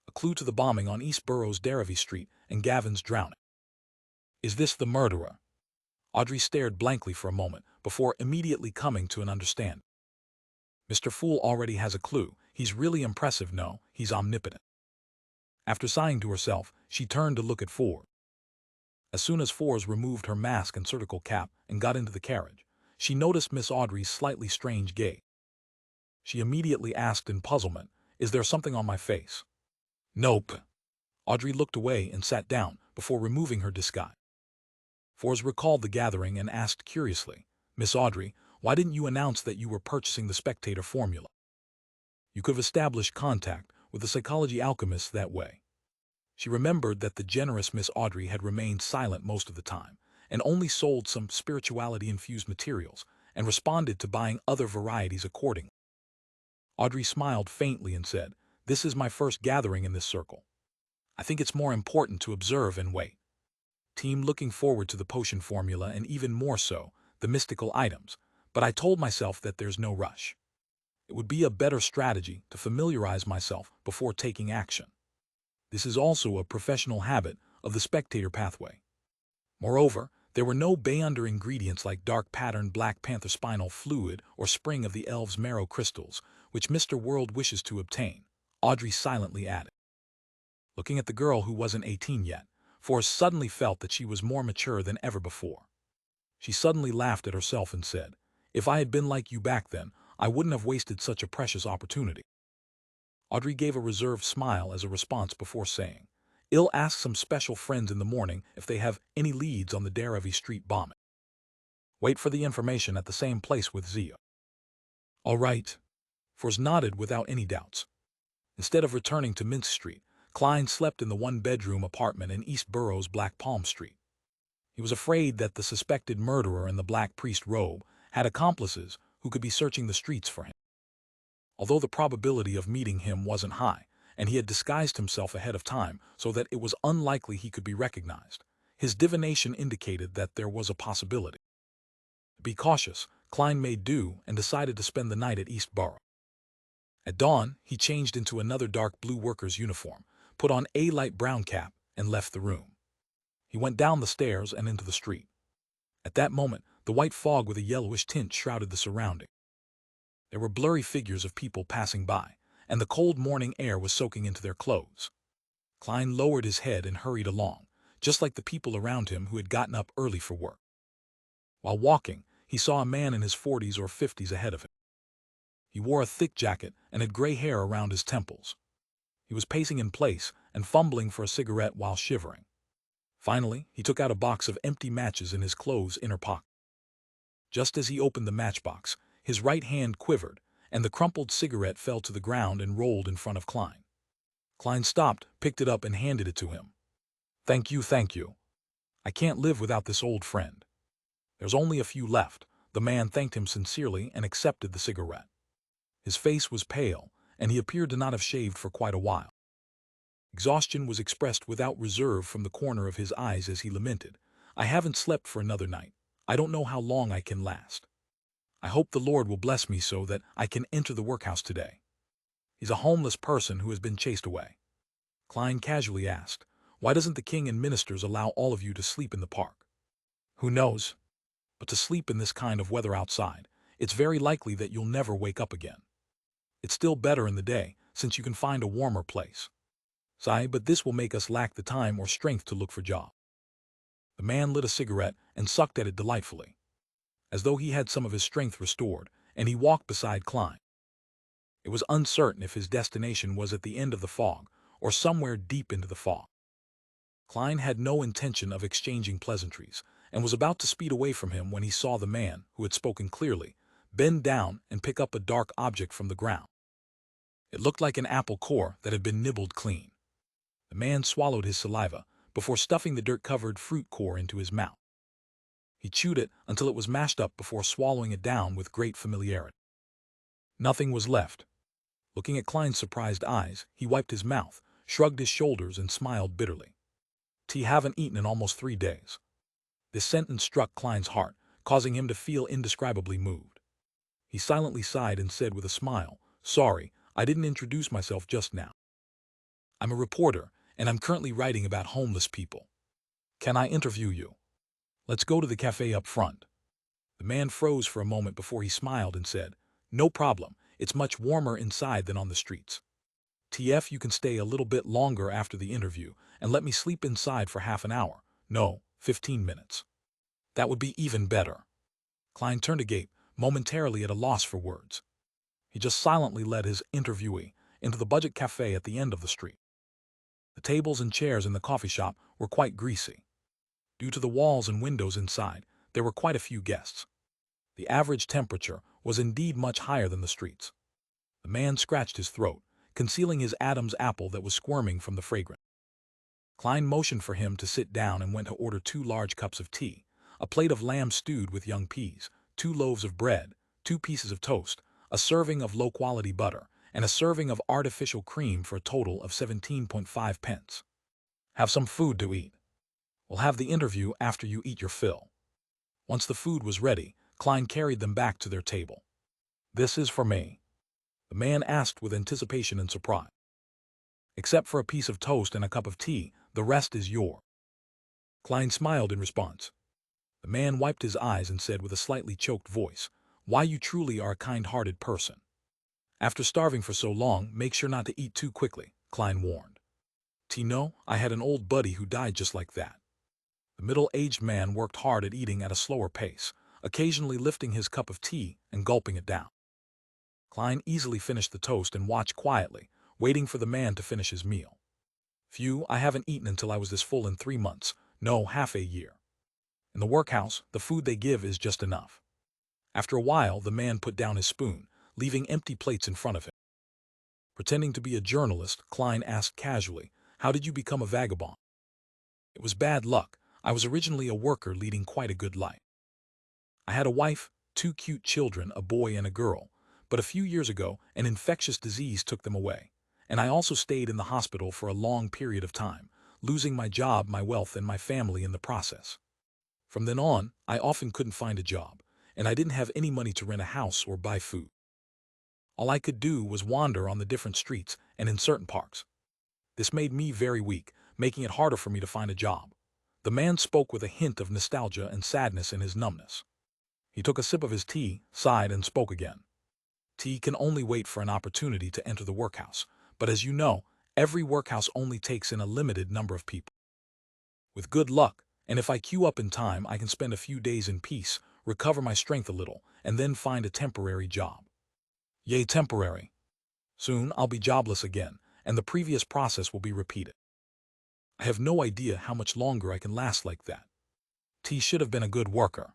A clue to the bombing on East Borough's Daravy Street and Gavin's drowning. Is this the murderer? Audrey stared blankly for a moment before immediately coming to an understanding. Mr. Fool already has a clue. He's really impressive. No, he's omnipotent. After sighing to herself, she turned to look at Ford. As soon as Forbes removed her mask and surgical cap and got into the carriage, she noticed Miss Audrey's slightly strange gaze. She immediately asked in puzzlement, "Is there something on my face?" "Nope." Audrey looked away and sat down before removing her disguise. Forbes recalled the gathering and asked curiously, "Miss Audrey, why didn't you announce that you were purchasing the Spectator formula? You could have established contact with the psychology alchemist that way." She remembered that the generous Miss Audrey had remained silent most of the time and only sold some spirituality-infused materials and responded to buying other varieties accordingly. Audrey smiled faintly and said, "This is my first gathering in this circle. I think it's more important to observe and wait. Team looking forward to the potion formula and even more so, the mystical items, but I told myself that there's no rush. It would be a better strategy to familiarize myself before taking action. This is also a professional habit of the Spectator pathway. Moreover, there were no Beyonder ingredients like dark patterned Black Panther spinal fluid or spring of the elves' marrow crystals, which Mr. World wishes to obtain," Audrey silently added. Looking at the girl who wasn't 18 yet, Forrest suddenly felt that she was more mature than ever before. She suddenly laughed at herself and said, "If I had been like you back then, I wouldn't have wasted such a precious opportunity." Audrey gave a reserved smile as a response before saying, "I'll ask some special friends in the morning if they have any leads on the Daravy Street bombing. Wait for the information at the same place with Zia." "All right." Forrest nodded without any doubts. Instead of returning to Minsk Street, Klein slept in the one-bedroom apartment in East Borough's Black Palm Street. He was afraid that the suspected murderer in the black priest robe had accomplices who could be searching the streets for him. Although the probability of meeting him wasn't high, and he had disguised himself ahead of time so that it was unlikely he could be recognized, his divination indicated that there was a possibility. To be cautious, Klein made do and decided to spend the night at East Borough. At dawn, he changed into another dark blue worker's uniform, put on a light brown cap, and left the room. He went down the stairs and into the street. At that moment, the white fog with a yellowish tint shrouded the surrounding. There were blurry figures of people passing by, and the cold morning air was soaking into their clothes. Klein lowered his head and hurried along, just like the people around him who had gotten up early for work. While walking, he saw a man in his 40s or 50s ahead of him. He wore a thick jacket and had gray hair around his temples. He was pacing in place and fumbling for a cigarette while shivering. Finally, he took out a box of empty matches in his clothes' inner pocket. Just as he opened the matchbox, his right hand quivered, and the crumpled cigarette fell to the ground and rolled in front of Klein. Klein stopped, picked it up, and handed it to him. Thank you. I can't live without this old friend." "There's only a few left." The man thanked him sincerely and accepted the cigarette. His face was pale, and he appeared to not have shaved for quite a while. Exhaustion was expressed without reserve from the corner of his eyes as he lamented, "I haven't slept for another night. I don't know how long I can last. I hope the Lord will bless me so that I can enter the workhouse today." "He's a homeless person who has been chased away." Klein casually asked, "Why doesn't the king and ministers allow all of you to sleep in the park?" "Who knows? But to sleep in this kind of weather outside, it's very likely that you'll never wake up again. It's still better in the day, since you can find a warmer place. Sigh, but this will make us lack the time or strength to look for jobs." The man lit a cigarette and sucked at it delightfully, as though he had some of his strength restored, and he walked beside Klein. It was uncertain if his destination was at the end of the fog or somewhere deep into the fog. Klein had no intention of exchanging pleasantries, and was about to speed away from him when he saw the man, who had spoken clearly, bend down and pick up a dark object from the ground. It looked like an apple core that had been nibbled clean. The man swallowed his saliva before stuffing the dirt-covered fruit core into his mouth. He chewed it until it was mashed up before swallowing it down with great familiarity. Nothing was left. Looking at Klein's surprised eyes, he wiped his mouth, shrugged his shoulders, and smiled bitterly. "Tea haven't eaten in almost 3 days." This sentence struck Klein's heart, causing him to feel indescribably moved. He silently sighed and said with a smile, "Sorry, I didn't introduce myself just now. I'm a reporter, and I'm currently writing about homeless people. Can I interview you? Let's go to the cafe up front." The man froze for a moment before he smiled and said, "No problem, it's much warmer inside than on the streets. TF, you can stay a little bit longer after the interview and let me sleep inside for half an hour. No, 15 minutes. That would be even better." Klein turned agape, momentarily at a loss for words. He just silently led his interviewee into the budget cafe at the end of the street. The tables and chairs in the coffee shop were quite greasy. Due to the walls and windows inside, there were quite a few guests. The average temperature was indeed much higher than the streets. The man scratched his throat, concealing his Adam's apple that was squirming from the fragrance. Klein motioned for him to sit down and went to order 2 large cups of tea, a plate of lamb stewed with young peas, 2 loaves of bread, 2 pieces of toast, a serving of low-quality butter, and a serving of artificial cream for a total of 17.5 pence. "Have some food to eat. We'll have the interview after you eat your fill." Once the food was ready, Klein carried them back to their table. "This is for me?" the man asked with anticipation and surprise. "Except for a piece of toast and a cup of tea, the rest is yours." Klein smiled in response. The man wiped his eyes and said with a slightly choked voice, "Why, you truly are a kind-hearted person." "After starving for so long, make sure not to eat too quickly," Klein warned. "Tino, I had an old buddy who died just like that." The middle-aged man worked hard at eating at a slower pace, occasionally lifting his cup of tea and gulping it down. Klein easily finished the toast and watched quietly, waiting for the man to finish his meal. "Phew, I haven't eaten until I was this full in 3 months, no, half a year. In the workhouse, the food they give is just enough." After a while, the man put down his spoon, leaving empty plates in front of him. Pretending to be a journalist, Klein asked casually, "How did you become a vagabond?" "It was bad luck. I was originally a worker leading quite a good life. I had a wife, 2 cute children, a boy and a girl, but a few years ago, an infectious disease took them away, and I also stayed in the hospital for a long period of time, losing my job, my wealth, and my family in the process. From then on, I often couldn't find a job, and I didn't have any money to rent a house or buy food. All I could do was wander on the different streets and in certain parks. This made me very weak, making it harder for me to find a job." The man spoke with a hint of nostalgia and sadness in his numbness. He took a sip of his tea, sighed, and spoke again. "Tea can only wait for an opportunity to enter the workhouse, but as you know, every workhouse only takes in a limited number of people. With good luck, and if I queue up in time, I can spend a few days in peace, recover my strength a little, and then find a temporary job. Yay, temporary. Soon I'll be jobless again, and the previous process will be repeated. I have no idea how much longer I can last like that. T should have been a good worker."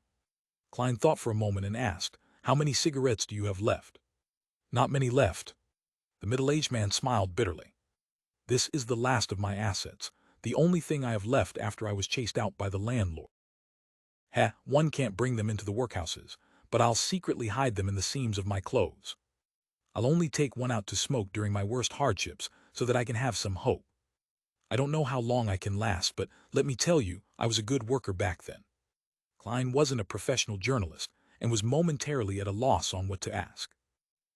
Klein thought for a moment and asked, "How many cigarettes do you have left?" "Not many left." The middle-aged man smiled bitterly. "This is the last of my assets, the only thing I have left after I was chased out by the landlord. One can't bring them into the workhouses, but I'll secretly hide them in the seams of my clothes. I'll only take one out to smoke during my worst hardships so that I can have some hope. I don't know how long I can last, but let me tell you, I was a good worker back then. Klein wasn't a professional journalist and was momentarily at a loss on what to ask.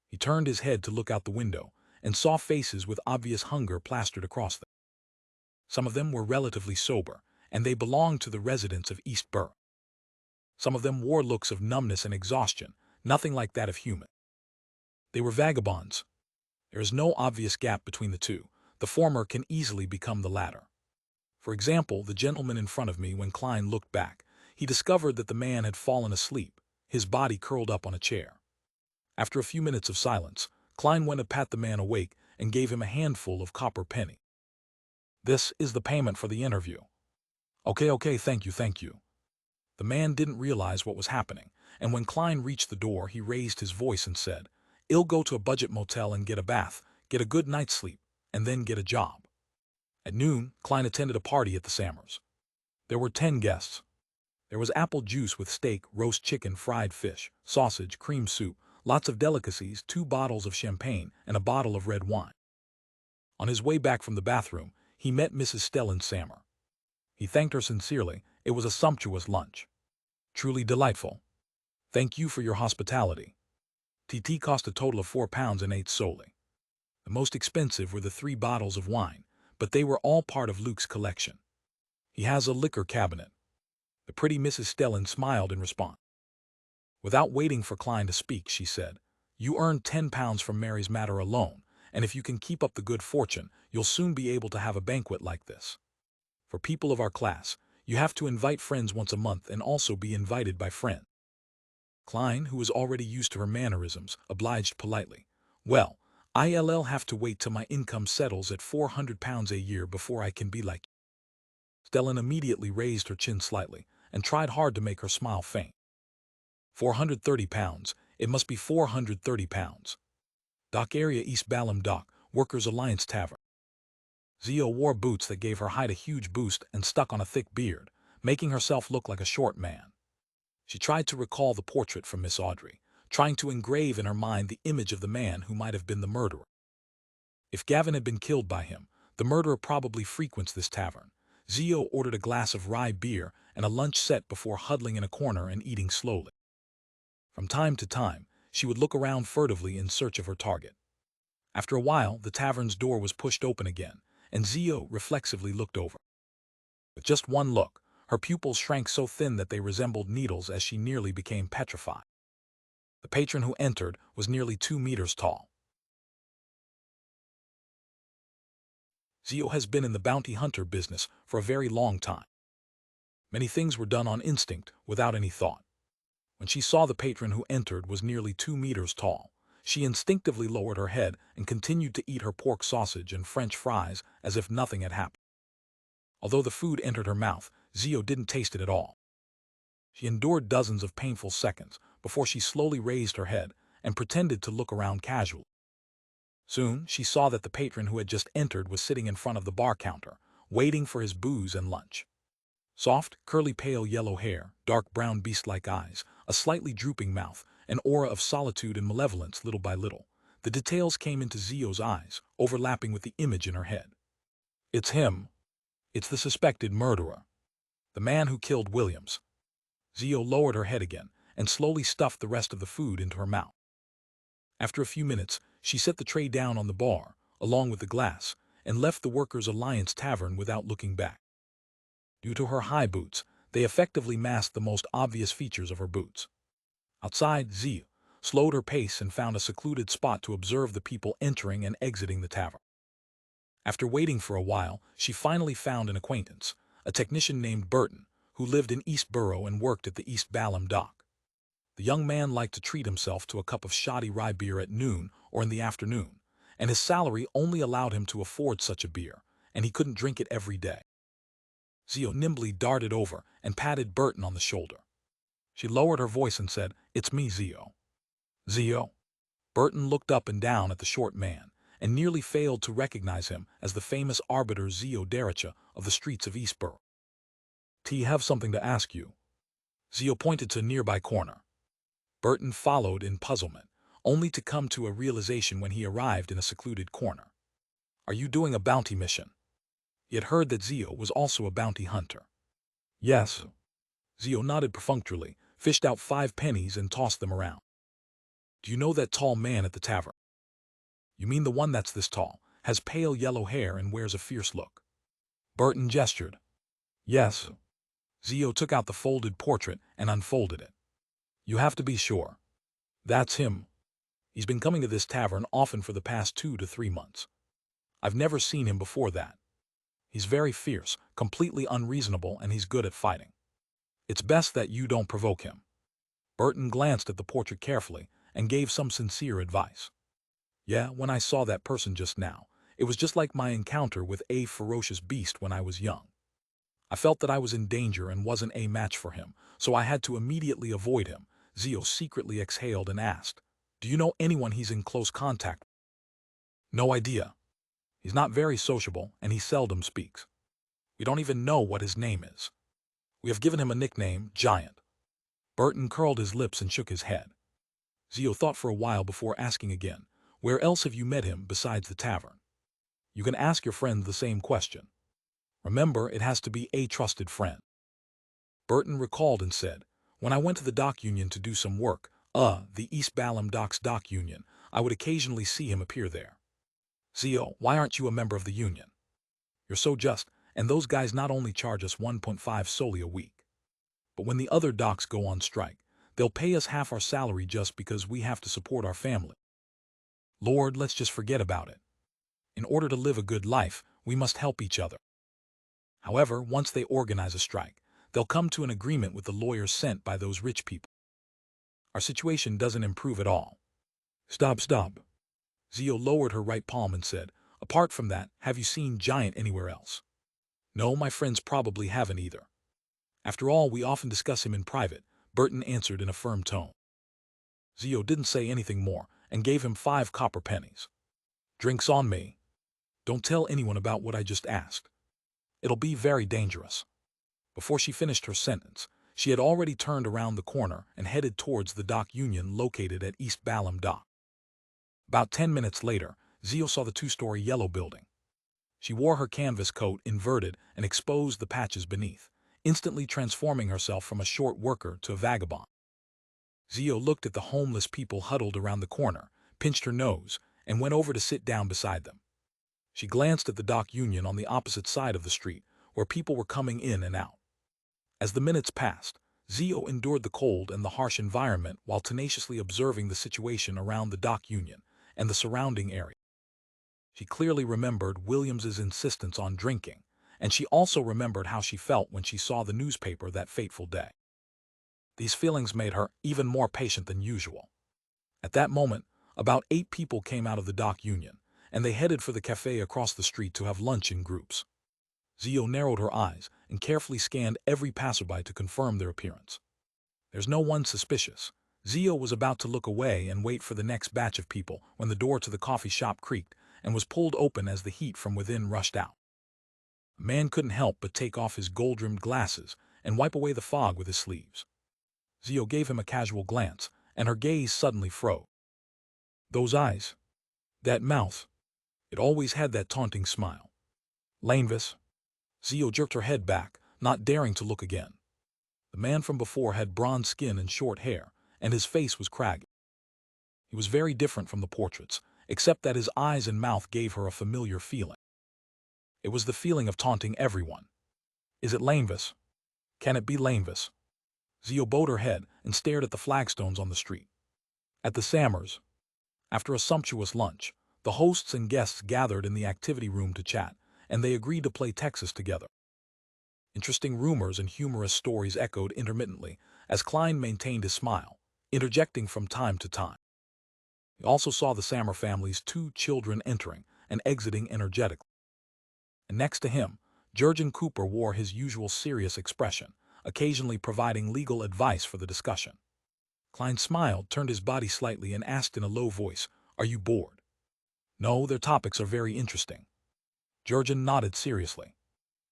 He turned his head to look out the window and saw faces with obvious hunger plastered across them. Some of them were relatively sober, and they belonged to the residents of East Borough. Some of them wore looks of numbness and exhaustion, nothing like that of human. They were vagabonds. There is no obvious gap between the two. The former can easily become the latter. For example, the gentleman in front of me, when Klein looked back, he discovered that the man had fallen asleep, his body curled up on a chair. After a few minutes of silence, Klein went to pat the man awake and gave him a handful of copper penny. This is the payment for the interview. Okay, thank you. The man didn't realize what was happening, and when Klein reached the door, he raised his voice and said, "I'll go to a budget motel and get a bath, get a good night's sleep, and then get a job." At noon, Klein attended a party at the Sammers. There were 10 guests. There was apple juice with steak, roast chicken, fried fish, sausage, cream soup, lots of delicacies, 2 bottles of champagne, and a bottle of red wine. On his way back from the bathroom, he met Mrs. Stellan Sammer. He thanked her sincerely. It was a sumptuous lunch. Truly delightful. Thank you for your hospitality. TT cost a total of £4 and 8 solely. The most expensive were the 3 bottles of wine, but they were all part of Luke's collection. He has a liquor cabinet. The pretty Mrs. Stellan smiled in response. Without waiting for Klein to speak, she said, "You earned £10 from Mary's matter alone, and if you can keep up the good fortune, you'll soon be able to have a banquet like this. For people of our class, you have to invite friends once a month and also be invited by friends." Klein, who was already used to her mannerisms, obliged politely. "Well, I'll have to wait till my income settles at £400 a year before I can be like you." Stellan immediately raised her chin slightly and tried hard to make her smile faint. £430. It must be £430. Dock area, East Balham Dock, Workers' Alliance Tavern. Zio wore boots that gave her height a huge boost and stuck on a thick beard, making herself look like a short man. She tried to recall the portrait from Miss Audrey, trying to engrave in her mind the image of the man who might have been the murderer. If Gavin had been killed by him, the murderer probably frequents this tavern. Zio ordered a glass of rye beer and a lunch set before huddling in a corner and eating slowly. From time to time, she would look around furtively in search of her target. After a while, the tavern's door was pushed open again, and Zio reflexively looked over. With just one look, her pupils shrank so thin that they resembled needles as she nearly became petrified. The patron who entered was nearly 2 meters tall. Zio has been in the bounty hunter business for a very long time. Many things were done on instinct, without any thought. When she saw the patron who entered was nearly 2 meters tall, she instinctively lowered her head and continued to eat her pork sausage and French fries as if nothing had happened. Although the food entered her mouth, Zio didn't taste it at all. She endured dozens of painful seconds before she slowly raised her head and pretended to look around casually. Soon, she saw that the patron who had just entered was sitting in front of the bar counter, waiting for his booze and lunch. Soft, curly pale yellow hair, dark brown beast-like eyes, a slightly drooping mouth, an aura of solitude and malevolence little by little. The details came into Zio's eyes, overlapping with the image in her head. It's him. It's the suspected murderer. The man who killed Williams. Zio lowered her head again and slowly stuffed the rest of the food into her mouth. After a few minutes, she set the tray down on the bar, along with the glass, and left the Workers' Alliance Tavern without looking back. Due to her high boots, they effectively masked the most obvious features of her boots. Outside, Zia slowed her pace and found a secluded spot to observe the people entering and exiting the tavern. After waiting for a while, she finally found an acquaintance, a technician named Burton, who lived in East Borough and worked at the East Balham Dock. The young man liked to treat himself to a cup of shoddy rye beer at noon or in the afternoon, and his salary only allowed him to afford such a beer, and he couldn't drink it every day. Zio nimbly darted over and patted Burton on the shoulder. She lowered her voice and said, "It's me, Zio." "Zio?" Burton looked up and down at the short man and nearly failed to recognize him as the famous arbiter Zio Dericha of the streets of Eastborough. "Have something to ask you." Zio pointed to a nearby corner. Burton followed in puzzlement, only to come to a realization when he arrived in a secluded corner. "Are you doing a bounty mission?" He had heard that Zio was also a bounty hunter. Yes. Zio nodded perfunctorily, fished out 5 pennies and tossed them around. Do you know that tall man at the tavern? You mean the one that's this tall, has pale yellow hair and wears a fierce look? Burton gestured. Yes. Zio took out the folded portrait and unfolded it. You have to be sure. That's him. He's been coming to this tavern often for the past 2 to 3 months. I've never seen him before that. He's very fierce, completely unreasonable, and he's good at fighting. It's best that you don't provoke him. Burton glanced at the portrait carefully and gave some sincere advice. Yeah, when I saw that person just now, it was just like my encounter with a ferocious beast when I was young. I felt that I was in danger and wasn't a match for him, so I had to immediately avoid him. Zio secretly exhaled and asked, Do you know anyone he's in close contact with? No idea. He's not very sociable, and he seldom speaks. We don't even know what his name is. We have given him a nickname, Giant. Burton curled his lips and shook his head. Zio thought for a while before asking again, Where else have you met him besides the tavern? You can ask your friend the same question. Remember, it has to be a trusted friend. Burton recalled and said, When I went to the dock union to do some work, the East Balham Docks Dock Union, I would occasionally see him appear there. Zio, why aren't you a member of the union? You're so just, and those guys not only charge us 1.5 solely a week, but when the other docks go on strike, they'll pay us half our salary just because we have to support our family. Lord, let's just forget about it. In order to live a good life, we must help each other. However, once they organize a strike, they'll come to an agreement with the lawyers sent by those rich people. Our situation doesn't improve at all. Stop. Zio lowered her right palm and said, Apart from that, have you seen Giant anywhere else? No, my friends probably haven't either. After all, we often discuss him in private, Burton answered in a firm tone. Zio didn't say anything more and gave him 5 copper pennies. Drinks on me. Don't tell anyone about what I just asked. It'll be very dangerous. Before she finished her sentence, she had already turned around the corner and headed towards the dock union located at East Balham Dock. About 10 minutes later, Zio saw the 2-story yellow building. She wore her canvas coat inverted and exposed the patches beneath, instantly transforming herself from a short worker to a vagabond. Zio looked at the homeless people huddled around the corner, pinched her nose, and went over to sit down beside them. She glanced at the dock union on the opposite side of the street, where people were coming in and out. As the minutes passed, Zio endured the cold and the harsh environment while tenaciously observing the situation around the dock union and the surrounding area. She clearly remembered Williams's insistence on drinking, and she also remembered how she felt when she saw the newspaper that fateful day. These feelings made her even more patient than usual. At that moment, about 8 people came out of the dock union, and they headed for the cafe across the street to have lunch in groups. Zio narrowed her eyes and carefully scanned every passerby to confirm their appearance. There's no one suspicious. Zio was about to look away and wait for the next batch of people when the door to the coffee shop creaked and was pulled open as the heat from within rushed out. A man couldn't help but take off his gold-rimmed glasses and wipe away the fog with his sleeves. Zio gave him a casual glance, and her gaze suddenly froze. Those eyes, that mouth, it always had that taunting smile. Lanvis. Zio jerked her head back, not daring to look again. The man from before had bronze skin and short hair, and his face was craggy. He was very different from the portraits, except that his eyes and mouth gave her a familiar feeling. It was the feeling of taunting everyone. Is it Lanvis? Can it be Lanvis? Zio bowed her head and stared at the flagstones on the street. At the Sammers, after a sumptuous lunch, the hosts and guests gathered in the activity room to chat, and they agreed to play Texas together. Interesting rumors and humorous stories echoed intermittently as Klein maintained his smile, interjecting from time to time. He also saw the Sammer family's 2 children entering and exiting energetically. And next to him, Jurgen Cooper wore his usual serious expression, occasionally providing legal advice for the discussion. Klein smiled, turned his body slightly, and asked in a low voice, Are you bored? No, their topics are very interesting. Jurgen nodded seriously.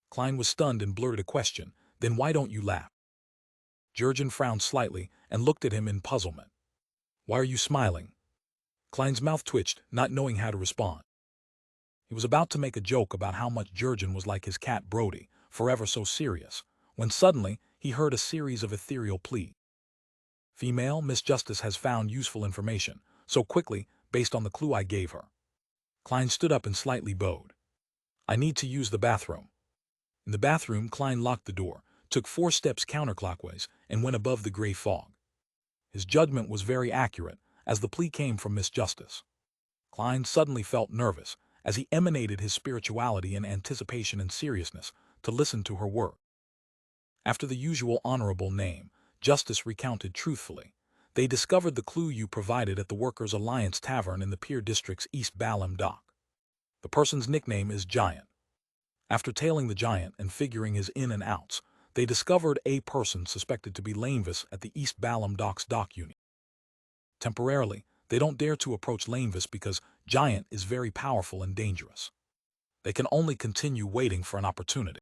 Klein was stunned and blurted a question, Then why don't you laugh? Jurgen frowned slightly and looked at him in puzzlement. Why are you smiling? Klein's mouth twitched, not knowing how to respond. He was about to make a joke about how much Jurgen was like his cat Brody, forever so serious, when suddenly he heard a series of ethereal pleas. Female, Miss Justice has found useful information, so quickly, based on the clue I gave her. Klein stood up and slightly bowed. I need to use the bathroom. In the bathroom, Klein locked the door, took 4 steps counterclockwise, and went above the gray fog. His judgment was very accurate, as the plea came from Miss Justice. Klein suddenly felt nervous, as he emanated his spirituality and anticipation and seriousness, to listen to her words. After the usual honorable name, Justice recounted truthfully. They discovered the clue you provided at the Workers' Alliance Tavern in the Pier District's East Balham dock. The person's nickname is Giant. After tailing the Giant and figuring his in and outs, they discovered a person suspected to be Lanevis at the East Balham dock's dock unit. Temporarily, they don't dare to approach Lanevis because Giant is very powerful and dangerous. They can only continue waiting for an opportunity.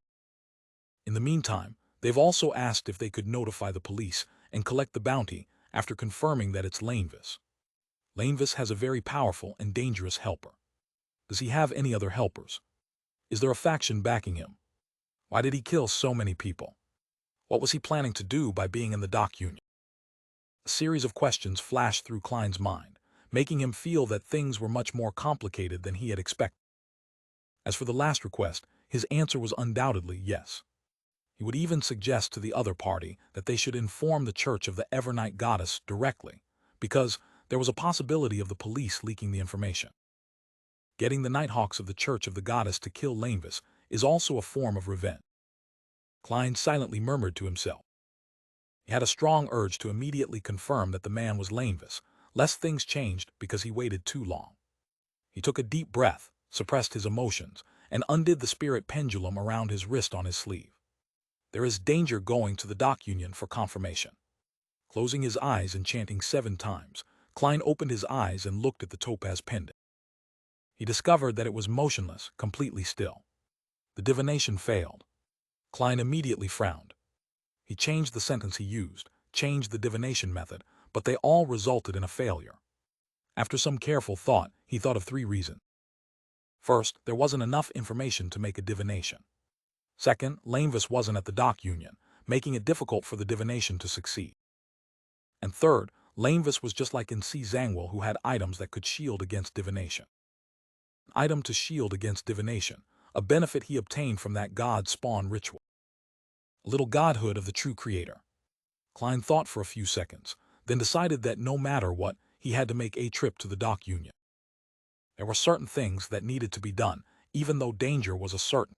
In the meantime, they've also asked if they could notify the police and collect the bounty after confirming that it's Lanevis. Lanevis has a very powerful and dangerous helper. Does he have any other helpers? Is there a faction backing him? Why did he kill so many people? What was he planning to do by being in the dock union? A series of questions flashed through Klein's mind, making him feel that things were much more complicated than he had expected. As for the last request, his answer was undoubtedly yes. He would even suggest to the other party that they should inform the Church of the Evernight Goddess directly, because there was a possibility of the police leaking the information. Getting the Nighthawks of the Church of the Goddess to kill Lanevis is also a form of revenge. Klein silently murmured to himself. He had a strong urge to immediately confirm that the man was Lanevis, lest things changed because he waited too long. He took a deep breath, suppressed his emotions, and undid the spirit pendulum around his wrist on his sleeve. There is danger going to the dock union for confirmation. Closing his eyes and chanting 7 times, Klein opened his eyes and looked at the topaz pendant. He discovered that it was motionless, completely still. The divination failed. Klein immediately frowned. He changed the sentence he used, changed the divination method, but they all resulted in a failure. After some careful thought, he thought of 3 reasons. First, there wasn't enough information to make a divination. Second, Lanevis wasn't at the dock union, making it difficult for the divination to succeed. And third, Lanevis was just like Nc Zangwill, who had items that could shield against divination. An item to shield against divination, a benefit he obtained from that god spawn ritual. A little godhood of the true creator. Klein thought for a few seconds, then decided that no matter what, he had to make a trip to the dock union. There were certain things that needed to be done, even though danger was a certain.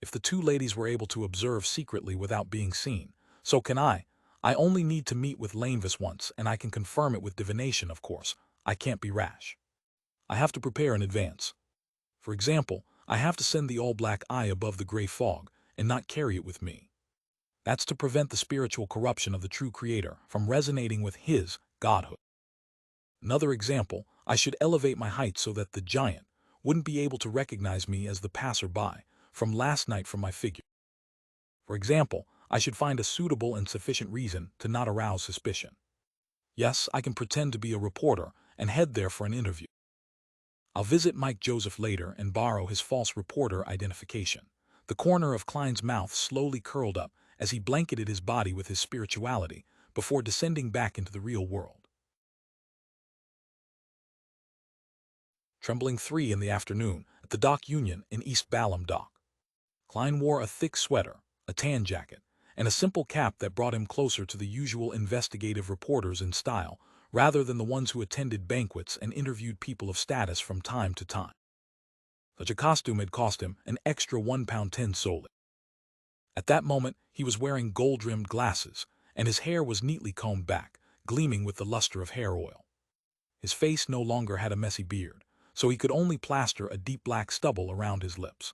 If the 2 ladies were able to observe secretly without being seen, so can I. I only need to meet with Lanevis once, and I can confirm it with divination, of course. I can't be rash. I have to prepare in advance. For example, I have to send the all-black eye above the gray fog and not carry it with me. That's to prevent the spiritual corruption of the true creator from resonating with his godhood. Another example, I should elevate my height so that the Giant wouldn't be able to recognize me as the passer-by from last night from my figure. For example, I should find a suitable and sufficient reason to not arouse suspicion. Yes, I can pretend to be a reporter and head there for an interview. I'll visit Mike Joseph later and borrow his false reporter identification. The corner of Klein's mouth slowly curled up as he blanketed his body with his spirituality before descending back into the real world. Trembling 3 in the afternoon at the dock union in East Balham dock. Klein wore a thick sweater, a tan jacket, and a simple cap that brought him closer to the usual investigative reporters in style, rather than the ones who attended banquets and interviewed people of status from time to time. Such a costume had cost him an extra £1.10 solely. At that moment, he was wearing gold-rimmed glasses, and his hair was neatly combed back, gleaming with the luster of hair oil. His face no longer had a messy beard, so he could only plaster a deep black stubble around his lips.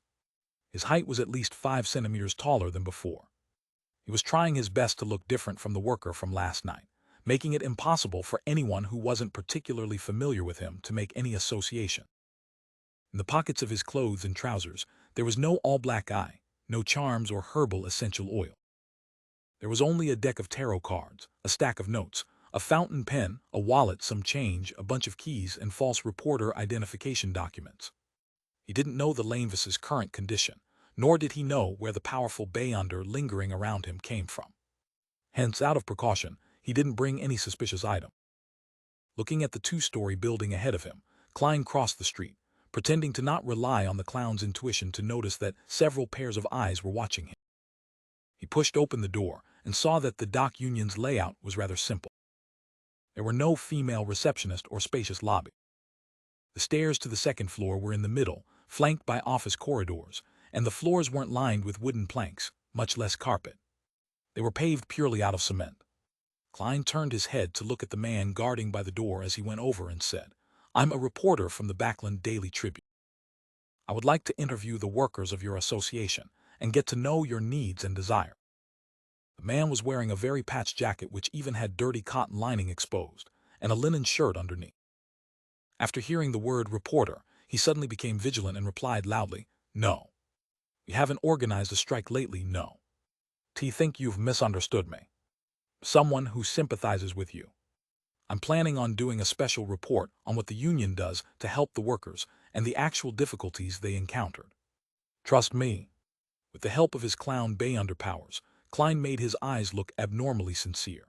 His height was at least 5 centimeters taller than before. He was trying his best to look different from the worker from last night, making it impossible for anyone who wasn't particularly familiar with him to make any association. In the pockets of his clothes and trousers, there was no all-black eye, no charms or herbal essential oil. There was only a deck of tarot cards, a stack of notes, a fountain pen, a wallet, some change, a bunch of keys, and false reporter identification documents. He didn't know the Lanvis's current condition, nor did he know where the powerful Beyonder lingering around him came from. Hence, out of precaution, he didn't bring any suspicious item. Looking at the two-story building ahead of him, Klein crossed the street, pretending to not rely on the clown's intuition to notice that several pairs of eyes were watching him. He pushed open the door and saw that the dock union's layout was rather simple. There were no female receptionist or spacious lobby. The stairs to the second floor were in the middle, flanked by office corridors, and the floors weren't lined with wooden planks, much less carpet. They were paved purely out of cement. Klein turned his head to look at the man guarding by the door as he went over and said, "I'm a reporter from the Backland Daily Tribune. I would like to interview the workers of your association and get to know your needs and desire." The man was wearing a very patched jacket which even had dirty cotton lining exposed, and a linen shirt underneath. After hearing the word reporter, he suddenly became vigilant and replied loudly, "No. We haven't organized a strike lately, no. Think you've misunderstood me. Someone who sympathizes with you. I'm planning on doing a special report on what the union does to help the workers and the actual difficulties they encountered. Trust me." With the help of his clown Beyonder powers, Klein made his eyes look abnormally sincere.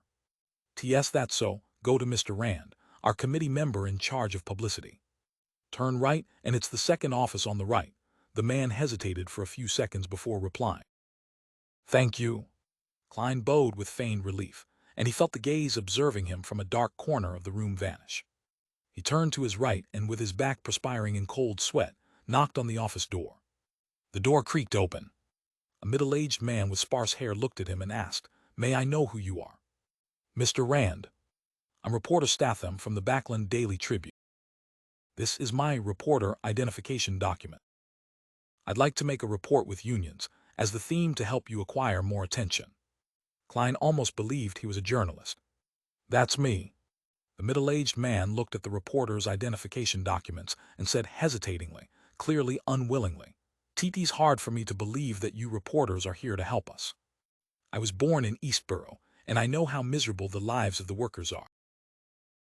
"Yes, that's so. Go to Mr. Rand, our committee member in charge of publicity. Turn right, and it's the second office on the right." The man hesitated for a few seconds before replying. "Thank you." Klein bowed with feigned relief, and he felt the gaze observing him from a dark corner of the room vanish. He turned to his right and, with his back perspiring in cold sweat, knocked on the office door. The door creaked open. A middle-aged man with sparse hair looked at him and asked, "May I know who you are?" "Mr. Rand. I'm reporter Statham from the Backland Daily Tribune. This is my reporter identification document. I'd like to make a report with unions as the theme to help you acquire more attention." Klein almost believed he was a journalist. "That's me." The middle-aged man looked at the reporter's identification documents and said hesitatingly, clearly unwillingly, "It's hard for me to believe that you reporters are here to help us. I was born in Eastborough, and I know how miserable the lives of the workers are.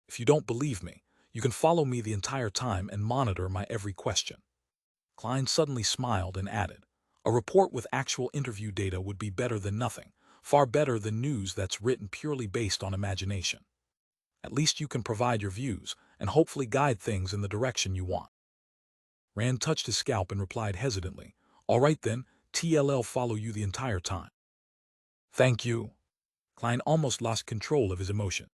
If you don't believe me, you can follow me the entire time and monitor my every question." Klein suddenly smiled and added, "A report with actual interview data would be better than nothing, far better than news that's written purely based on imagination. At least you can provide your views and hopefully guide things in the direction you want." Rand touched his scalp and replied hesitantly, "All right then, I'll follow you the entire time." "Thank you." Klein almost lost control of his emotion.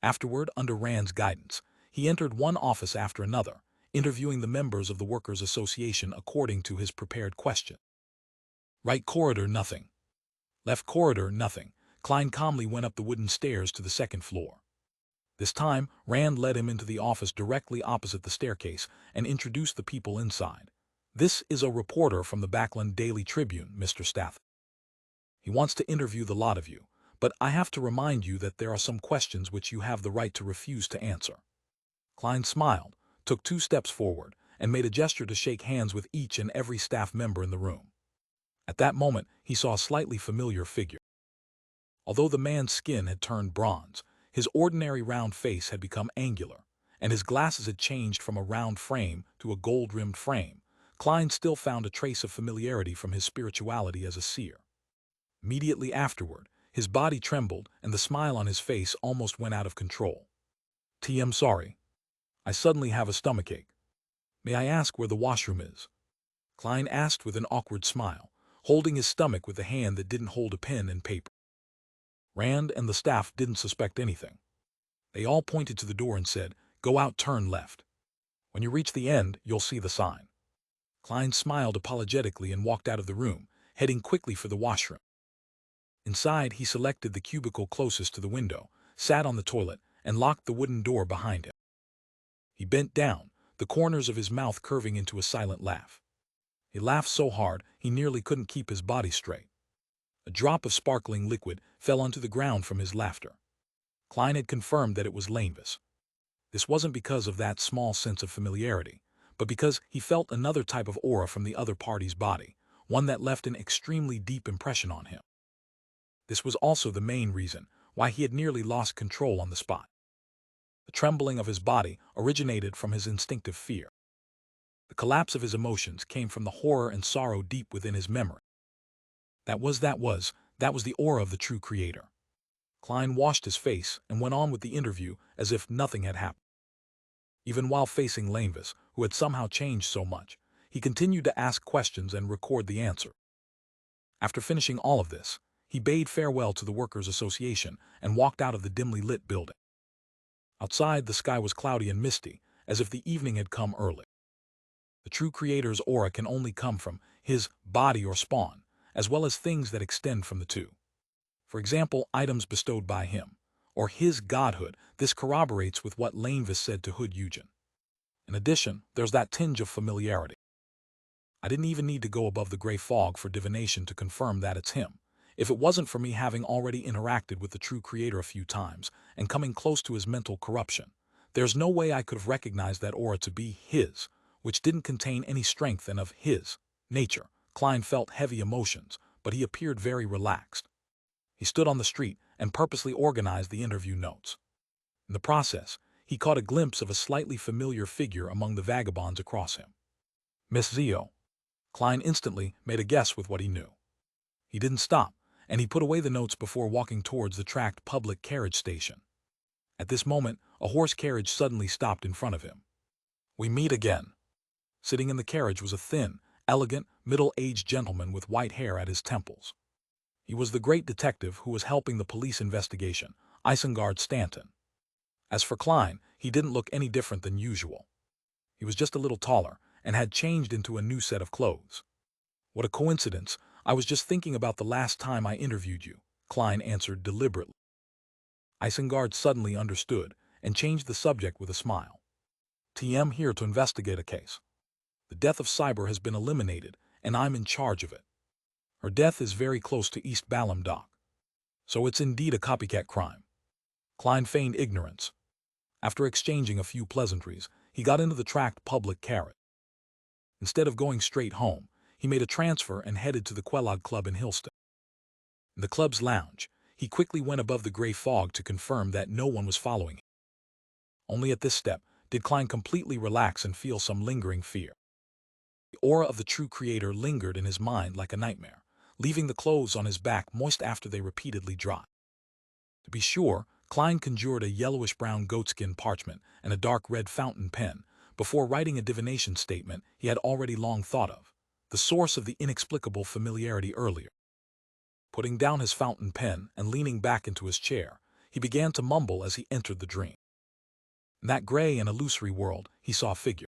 Afterward, under Rand's guidance, he entered one office after another, interviewing the members of the Workers' Association according to his prepared question. Right corridor, nothing. Left corridor, nothing. Klein calmly went up the wooden stairs to the second floor. This time, Rand led him into the office directly opposite the staircase and introduced the people inside. "This is a reporter from the Backland Daily Tribune, Mr. Statham. He wants to interview the lot of you, but I have to remind you that there are some questions which you have the right to refuse to answer." Klein smiled, took 2 steps forward, and made a gesture to shake hands with each and every staff member in the room. At that moment, he saw a slightly familiar figure. Although the man's skin had turned bronze, his ordinary round face had become angular, and his glasses had changed from a round frame to a gold-rimmed frame. Klein still found a trace of familiarity from his spirituality as a seer. Immediately afterward, his body trembled and the smile on his face almost went out of control. "I'm sorry. I suddenly have a stomachache. May I ask where the washroom is?" Klein asked with an awkward smile, holding his stomach with a hand that didn't hold a pen and paper. Rand and the staff didn't suspect anything. They all pointed to the door and said, "Go out, turn left. When you reach the end, you'll see the sign." Klein smiled apologetically and walked out of the room, heading quickly for the washroom. Inside, he selected the cubicle closest to the window, sat on the toilet, and locked the wooden door behind him. He bent down, the corners of his mouth curving into a silent laugh. He laughed so hard he nearly couldn't keep his body straight. A drop of sparkling liquid fell onto the ground from his laughter. Klein had confirmed that it was Lanvis. This wasn't because of that small sense of familiarity, but because he felt another type of aura from the other party's body, one that left an extremely deep impression on him. This was also the main reason why he had nearly lost control on the spot. The trembling of his body originated from his instinctive fear. The collapse of his emotions came from the horror and sorrow deep within his memory. That was the aura of the true creator. Klein washed his face and went on with the interview as if nothing had happened. Even while facing Lainvis, who had somehow changed so much, he continued to ask questions and record the answer. After finishing all of this, he bade farewell to the Workers' Association and walked out of the dimly lit building. Outside, the sky was cloudy and misty, as if the evening had come early. The true creator's aura can only come from his body or spawn, as well as things that extend from the two. For example, items bestowed by him, or his godhood. This corroborates with what Lainvis said to Hood Eugen. In addition, there's that tinge of familiarity. I didn't even need to go above the gray fog for divination to confirm that it's him. If it wasn't for me having already interacted with the true creator a few times and coming close to his mental corruption, there's no way I could have recognized that aura to be his, which didn't contain any strength and of his nature. Klein felt heavy emotions, but he appeared very relaxed. He stood on the street and purposely organized the interview notes. In the process, he caught a glimpse of a slightly familiar figure among the vagabonds across him. Miss Zio. Klein instantly made a guess with what he knew. He didn't stop, and he put away the notes before walking towards the tracked public carriage station. At this moment, a horse carriage suddenly stopped in front of him. We meet again. Sitting in the carriage was a thin, elegant, middle-aged gentleman with white hair at his temples. He was the great detective who was helping the police investigation, Isengard Stanton. As for Klein, he didn't look any different than usual. He was just a little taller and had changed into a new set of clothes. What a coincidence. I was just thinking about the last time I interviewed you, Klein answered deliberately. Isengard suddenly understood and changed the subject with a smile. TM here to investigate a case. The death of Cyber has been eliminated, and I'm in charge of it. Her death is very close to East Balam Dock. So it's indeed a copycat crime. Klein feigned ignorance. After exchanging a few pleasantries, he got into the tracked public carriage. Instead of going straight home, he made a transfer and headed to the Quelog Club in Hillston. In the club's lounge, he quickly went above the gray fog to confirm that no one was following him. Only at this step did Klein completely relax and feel some lingering fear. The aura of the true creator lingered in his mind like a nightmare, leaving the clothes on his back moist after they repeatedly dried. To be sure, Klein conjured a yellowish-brown goatskin parchment and a dark red fountain pen before writing a divination statement he had already long thought of, the source of the inexplicable familiarity earlier. Putting down his fountain pen and leaning back into his chair, he began to mumble as he entered the dream. In that gray and illusory world, he saw a figure.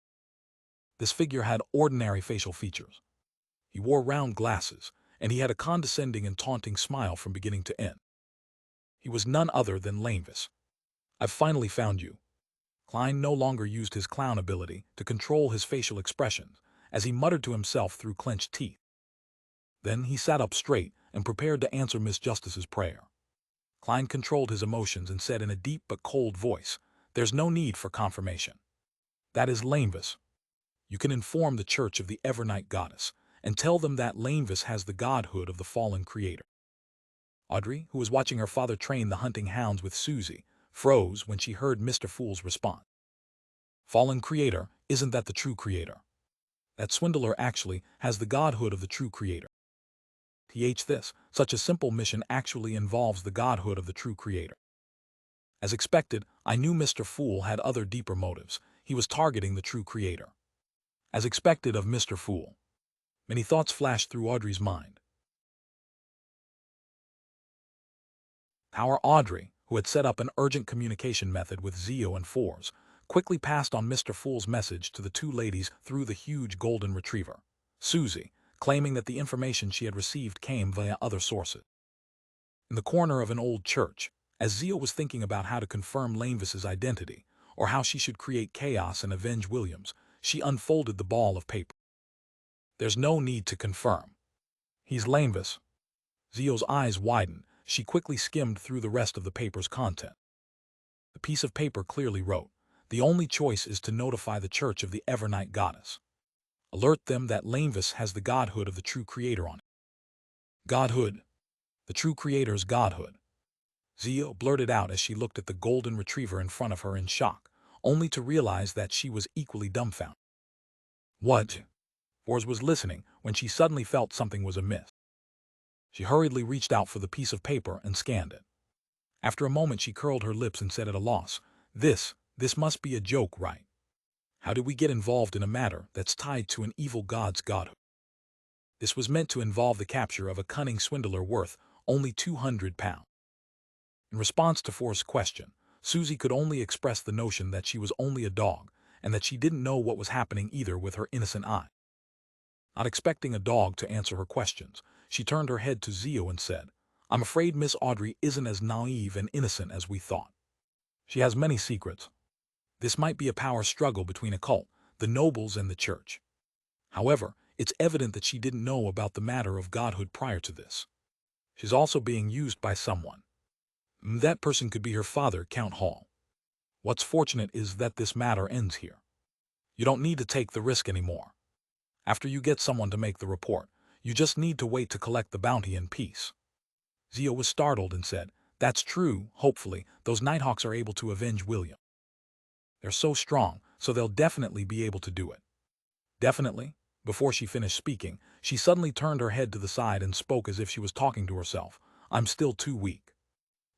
This figure had ordinary facial features. He wore round glasses, and he had a condescending and taunting smile from beginning to end. He was none other than Lainvis. I've finally found you. Klein no longer used his clown ability to control his facial expressions, as he muttered to himself through clenched teeth. Then he sat up straight and prepared to answer Miss Justice's prayer. Klein controlled his emotions and said in a deep but cold voice, "There's no need for confirmation. That is Lainvis. You can inform the Church of the Evernight Goddess and tell them that Lainvis has the godhood of the fallen creator." Audrey, who was watching her father train the hunting hounds with Susie, froze when she heard Mr. Fool's response. Fallen creator, isn't that the true creator? That swindler actually has the godhood of the true creator. Such a simple mission actually involves the godhood of the true creator. As expected, I knew Mr. Fool had other deeper motives. He was targeting the true creator. As expected of Mr. Fool. Many thoughts flashed through Audrey's mind. Our Audrey, who had set up an urgent communication method with Zio and Fours, quickly passed on Mr. Fool's message to the two ladies through the huge golden retriever. Susie, claiming that the information she had received came via other sources. In the corner of an old church, as Zio was thinking about how to confirm Lainvis's identity, or how she should create chaos and avenge Williams, she unfolded the ball of paper. There's no need to confirm. He's Lainvis. Zio's eyes widened. She quickly skimmed through the rest of the paper's content. The piece of paper clearly wrote, "The only choice is to notify the Church of the Evernight Goddess. Alert them that Lainvis has the godhood of the true creator on it." Godhood. The true creator's godhood. Zio blurted out as she looked at the golden retriever in front of her in shock, only to realize that she was equally dumbfounded. What? Forrest was listening when she suddenly felt something was amiss. She hurriedly reached out for the piece of paper and scanned it. After a moment she curled her lips and said at a loss, This must be a joke, right? How did we get involved in a matter that's tied to an evil god's godhood? This was meant to involve the capture of a cunning swindler worth only £200. In response to Forrest's question, Susie could only express the notion that she was only a dog and that she didn't know what was happening either with her innocent eye. Not expecting a dog to answer her questions, she turned her head to Zio and said, I'm afraid Miss Audrey isn't as naive and innocent as we thought. She has many secrets. This might be a power struggle between a cult, the nobles, and the church. However, it's evident that she didn't know about the matter of godhood prior to this. She's also being used by someone. That person could be her father, Count Hall. What's fortunate is that this matter ends here. You don't need to take the risk anymore. After you get someone to make the report, you just need to wait to collect the bounty in peace. Zio was startled and said, That's true, hopefully, those Nighthawks are able to avenge William. They're so strong, so they'll definitely be able to do it. Definitely? Before she finished speaking, she suddenly turned her head to the side and spoke as if she was talking to herself. I'm still too weak.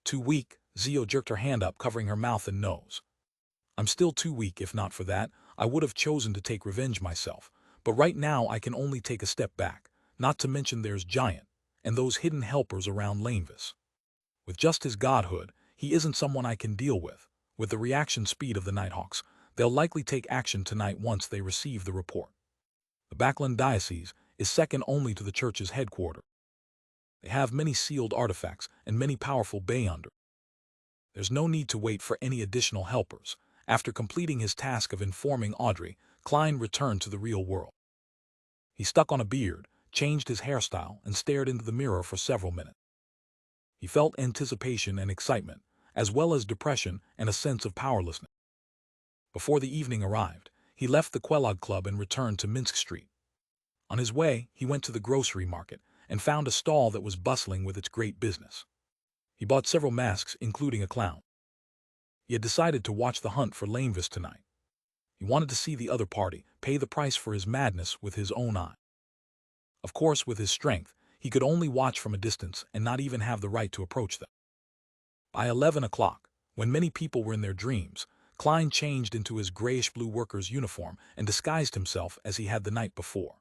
Too weak? Zio jerked her hand up, covering her mouth and nose. I'm still too weak. If not for that, I would have chosen to take revenge myself. But right now I can only take a step back, not to mention there's Giant, and those hidden helpers around Lanevis. With just his godhood, he isn't someone I can deal with. With the reaction speed of the Nighthawks, they'll likely take action tonight once they receive the report. The Backland Diocese is second only to the church's headquarters. They have many sealed artifacts and many powerful Bayonder. There's no need to wait for any additional helpers. After completing his task of informing Audrey, Klein returned to the real world. He stuck on a beard, changed his hairstyle, and stared into the mirror for several minutes. He felt anticipation and excitement, as well as depression and a sense of powerlessness. Before the evening arrived, he left the Kellogg Club and returned to Minsk Street. On his way, he went to the grocery market and found a stall that was bustling with its great business. He bought several masks, including a clown. He had decided to watch the hunt for Lanevis tonight. He wanted to see the other party pay the price for his madness with his own eye. Of course, with his strength, he could only watch from a distance and not even have the right to approach them. By 11 o'clock, when many people were in their dreams, Klein changed into his grayish-blue worker's uniform and disguised himself as he had the night before.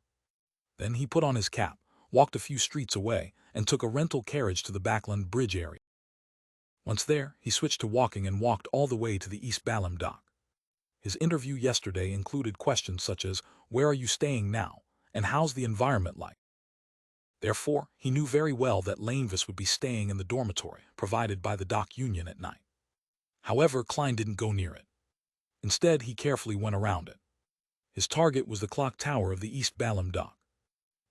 Then he put on his cap, walked a few streets away, and took a rental carriage to the Backland Bridge area. Once there, he switched to walking and walked all the way to the East Balham dock. His interview yesterday included questions such as, where are you staying now, and how's the environment like? Therefore, he knew very well that Lanevis would be staying in the dormitory provided by the dock union at night. However, Klein didn't go near it. Instead, he carefully went around it. His target was the clock tower of the East Balham dock.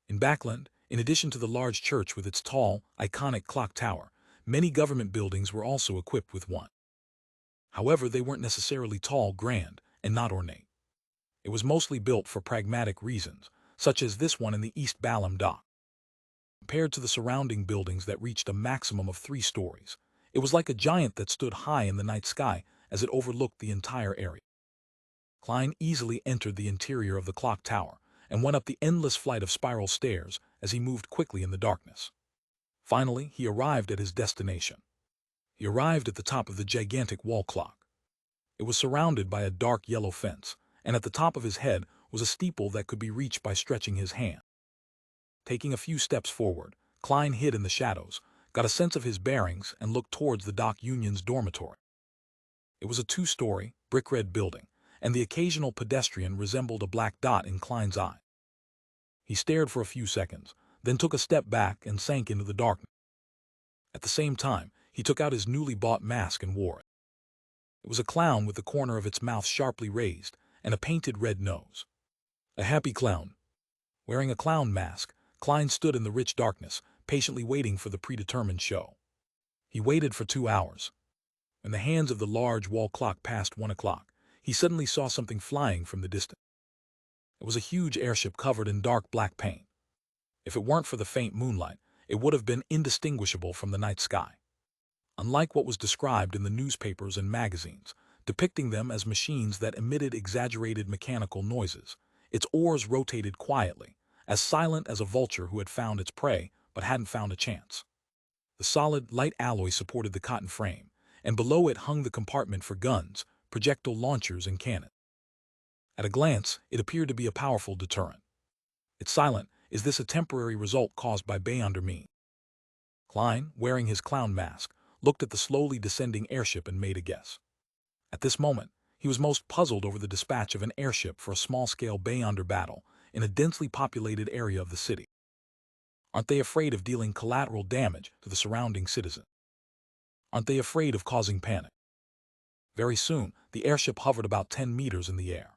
In Backland, in addition to the large church with its tall, iconic clock tower, many government buildings were also equipped with one. However, they weren't necessarily tall, grand, and not ornate. It was mostly built for pragmatic reasons, such as this one in the East Balham dock. Compared to the surrounding buildings that reached a maximum of 3 stories, it was like a giant that stood high in the night sky as it overlooked the entire area. Klein easily entered the interior of the clock tower and went up the endless flight of spiral stairs as he moved quickly in the darkness. Finally, he arrived at his destination. He arrived at the top of the gigantic wall clock. It was surrounded by a dark yellow fence, and at the top of his head was a steeple that could be reached by stretching his hand. Taking a few steps forward, Klein hid in the shadows, got a sense of his bearings, and looked towards the dock union's dormitory. It was a 2-story, brick-red building, and the occasional pedestrian resembled a black dot in Klein's eye. He stared for a few seconds, then took a step back and sank into the darkness. At the same time, he took out his newly bought mask and wore it. It was a clown with the corner of its mouth sharply raised and a painted red nose. A happy clown. Wearing a clown mask, Klein stood in the rich darkness, patiently waiting for the predetermined show. He waited for 2 hours. When the hands of the large wall clock passed 1 o'clock, he suddenly saw something flying from the distance. It was a huge airship covered in dark black paint. If it weren't for the faint moonlight, it would have been indistinguishable from the night sky. Unlike what was described in the newspapers and magazines, depicting them as machines that emitted exaggerated mechanical noises, Its oars rotated quietly, as silent as a vulture who had found its prey but hadn't found a chance. The solid, light alloy supported the cotton frame, and below it hung the compartment for guns, projectile launchers, and cannons. At a glance, it appeared to be a powerful deterrent. It's silent. Is this a temporary result caused by Beyonder me? Klein, wearing his clown mask, looked at the slowly descending airship and made a guess. At this moment, he was most puzzled over the dispatch of an airship for a small-scale Beyonder battle in a densely populated area of the city. Aren't they afraid of dealing collateral damage to the surrounding citizens? Aren't they afraid of causing panic? Very soon, the airship hovered about 10 meters in the air.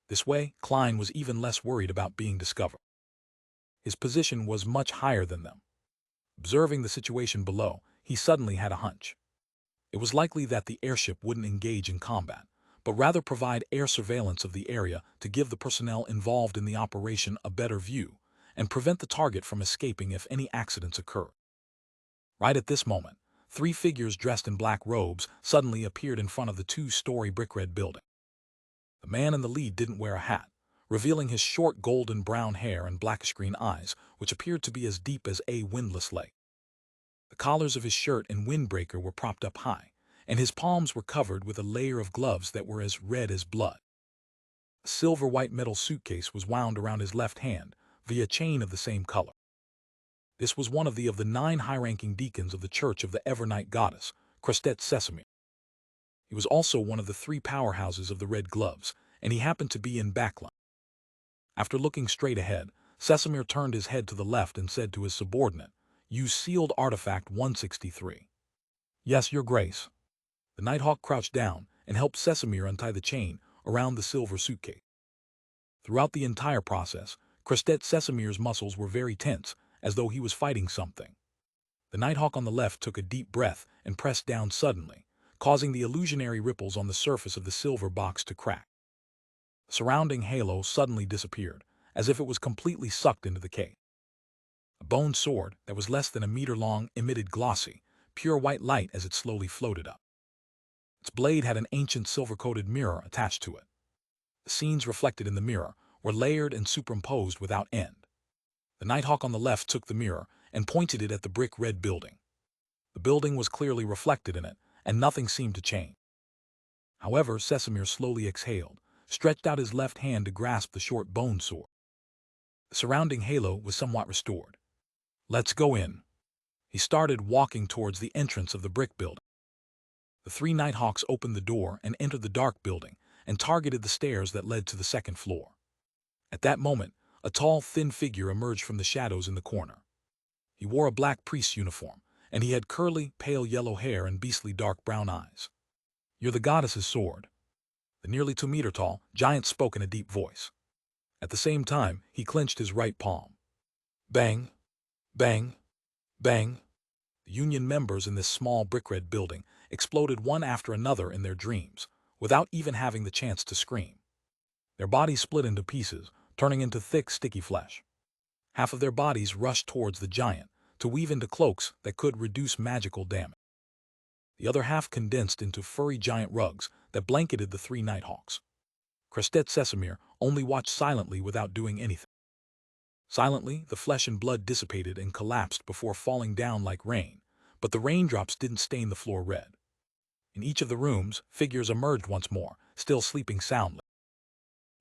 This way, Klein was even less worried about being discovered. His position was much higher than them. Observing the situation below, he suddenly had a hunch. It was likely that the airship wouldn't engage in combat, but rather provide air surveillance of the area to give the personnel involved in the operation a better view and prevent the target from escaping if any accidents occur. Right at this moment, 3 figures dressed in black robes suddenly appeared in front of the 2-story brick-red building. The man in the lead didn't wear a hat, revealing his short golden-brown hair and blackish-green eyes, which appeared to be as deep as a windless lake. The collars of his shirt and windbreaker were propped up high, and his palms were covered with a layer of gloves that were as red as blood. A silver-white metal suitcase was wound around his left hand via a chain of the same color. This was one of the 9 high-ranking deacons of the Church of the Evernight Goddess, Krestet Sesamir. He was also one of the 3 powerhouses of the Red Gloves, and he happened to be in backline. After looking straight ahead, Sesamir turned his head to the left and said to his subordinate, "Use sealed artifact 163. Yes, Your Grace." The Nighthawk crouched down and helped Sesamir untie the chain around the silver suitcase. Throughout the entire process, Krestet Sesamir's muscles were very tense, as though he was fighting something. The Nighthawk on the left took a deep breath and pressed down suddenly, causing the illusionary ripples on the surface of the silver box to crack. The surrounding halo suddenly disappeared, as if it was completely sucked into the case. A bone sword that was less than a meter long emitted glossy, pure white light as it slowly floated up. Its blade had an ancient silver-coated mirror attached to it. The scenes reflected in the mirror were layered and superimposed without end. The Nighthawk on the left took the mirror and pointed it at the brick-red building. The building was clearly reflected in it, and nothing seemed to change. However, Sesamir slowly exhaled, stretched out his left hand to grasp the short bone sword. The surrounding halo was somewhat restored. "Let's go in." He started walking towards the entrance of the brick building. The 3 Nighthawks opened the door and entered the dark building and targeted the stairs that led to the 2nd floor. At that moment, a tall, thin figure emerged from the shadows in the corner. He wore a black priest's uniform, and he had curly, pale yellow hair and beastly dark brown eyes. "You're the goddess's sword." The nearly 2-meter-tall giant spoke in a deep voice. At the same time, he clenched his right palm. Bang! Bang! Bang! The Union members in this small brick-red building exploded one after another in their dreams, without even having the chance to scream. Their bodies split into pieces, turning into thick, sticky flesh. Half of their bodies rushed towards the giant to weave into cloaks that could reduce magical damage. The other half condensed into furry giant rugs that blanketed the 3 Nighthawks. Krestet Sesamir only watched silently without doing anything. Silently, the flesh and blood dissipated and collapsed before falling down like rain, but the raindrops didn't stain the floor red. In each of the rooms, figures emerged once more, still sleeping soundly.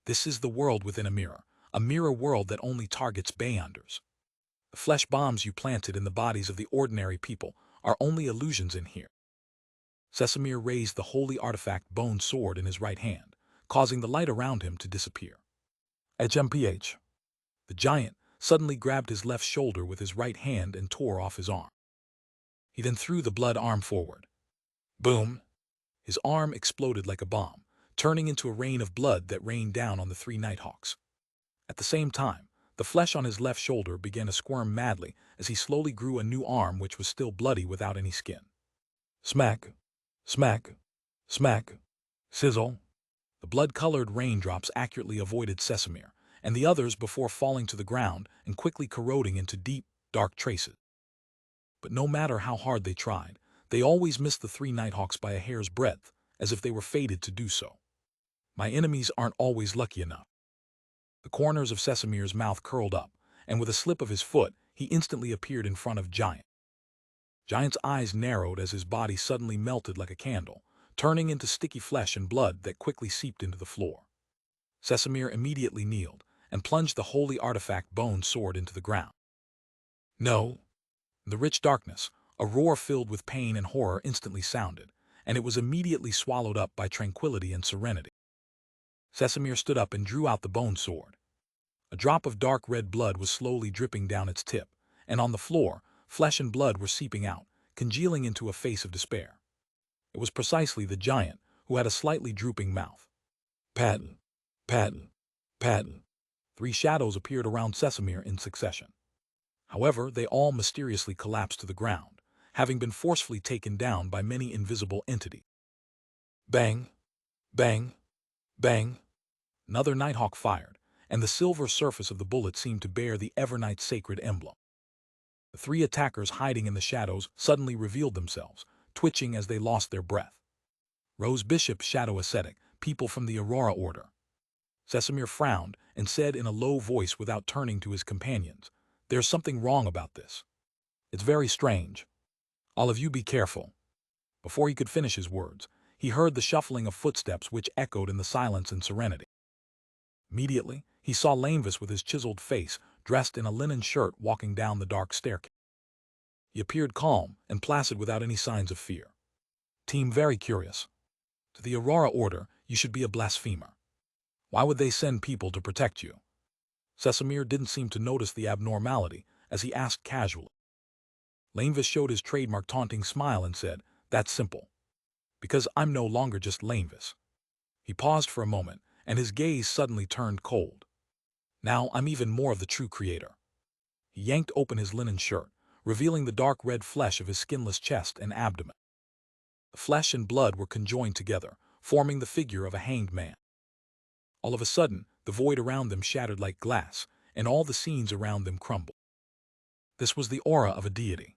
This is the world within a mirror world that only targets Beyonders. The flesh bombs you planted in the bodies of the ordinary people are only illusions in here. Sesamir raised the holy artifact bone sword in his right hand, causing the light around him to disappear. HMPH. The giant suddenly grabbed his left shoulder with his right hand and tore off his arm. He then threw the blood arm forward. Boom! His arm exploded like a bomb, turning into a rain of blood that rained down on the 3 Nighthawks. At the same time, the flesh on his left shoulder began to squirm madly as he slowly grew a new arm which was still bloody without any skin. Smack! Smack! Smack! Sizzle! The blood-colored raindrops accurately avoided Sesamir and the others before falling to the ground and quickly corroding into deep, dark traces. But no matter how hard they tried, they always missed the 3 Nighthawks by a hair's breadth, as if they were fated to do so. My enemies aren't always lucky enough. The corners of Sesamir's mouth curled up, and with a slip of his foot, he instantly appeared in front of Giant. Giant's eyes narrowed as his body suddenly melted like a candle, turning into sticky flesh and blood that quickly seeped into the floor. Sesamir immediately kneeled and plunged the holy artifact bone sword into the ground. No! In the rich darkness, a roar filled with pain and horror instantly sounded, and it was immediately swallowed up by tranquility and serenity. Sesamir stood up and drew out the bone sword. A drop of dark red blood was slowly dripping down its tip, and on the floor, flesh and blood were seeping out, congealing into a face of despair. It was precisely the giant, who had a slightly drooping mouth. Patton, Patton, Patton. 3 shadows appeared around Sesamir in succession. However, they all mysteriously collapsed to the ground, having been forcefully taken down by many invisible entities. Bang! Bang! Bang! Another Nighthawk fired, and the silver surface of the bullet seemed to bear the Evernight sacred emblem. The 3 attackers hiding in the shadows suddenly revealed themselves, twitching as they lost their breath. Rose Bishop, Shadow Ascetic, people from the Aurora Order. Sesamir frowned and said in a low voice without turning to his companions, "There's something wrong about this. It's very strange. All of you be careful." Before he could finish his words, he heard the shuffling of footsteps which echoed in the silence and serenity. Immediately, he saw Lanvis with his chiseled face, dressed in a linen shirt, walking down the dark staircase. He appeared calm and placid without any signs of fear. "Team, very curious. To the Aurora Order, you should be a blasphemer. Why would they send people to protect you?" Sesamir didn't seem to notice the abnormality as he asked casually. Lanvis showed his trademark taunting smile and said, "That's simple. Because I'm no longer just Lanvis." He paused for a moment, and his gaze suddenly turned cold. "Now I'm even more of the true creator." He yanked open his linen shirt, revealing the dark red flesh of his skinless chest and abdomen. The flesh and blood were conjoined together, forming the figure of a hanged man. All of a sudden, the void around them shattered like glass, and all the scenes around them crumbled. This was the aura of a deity.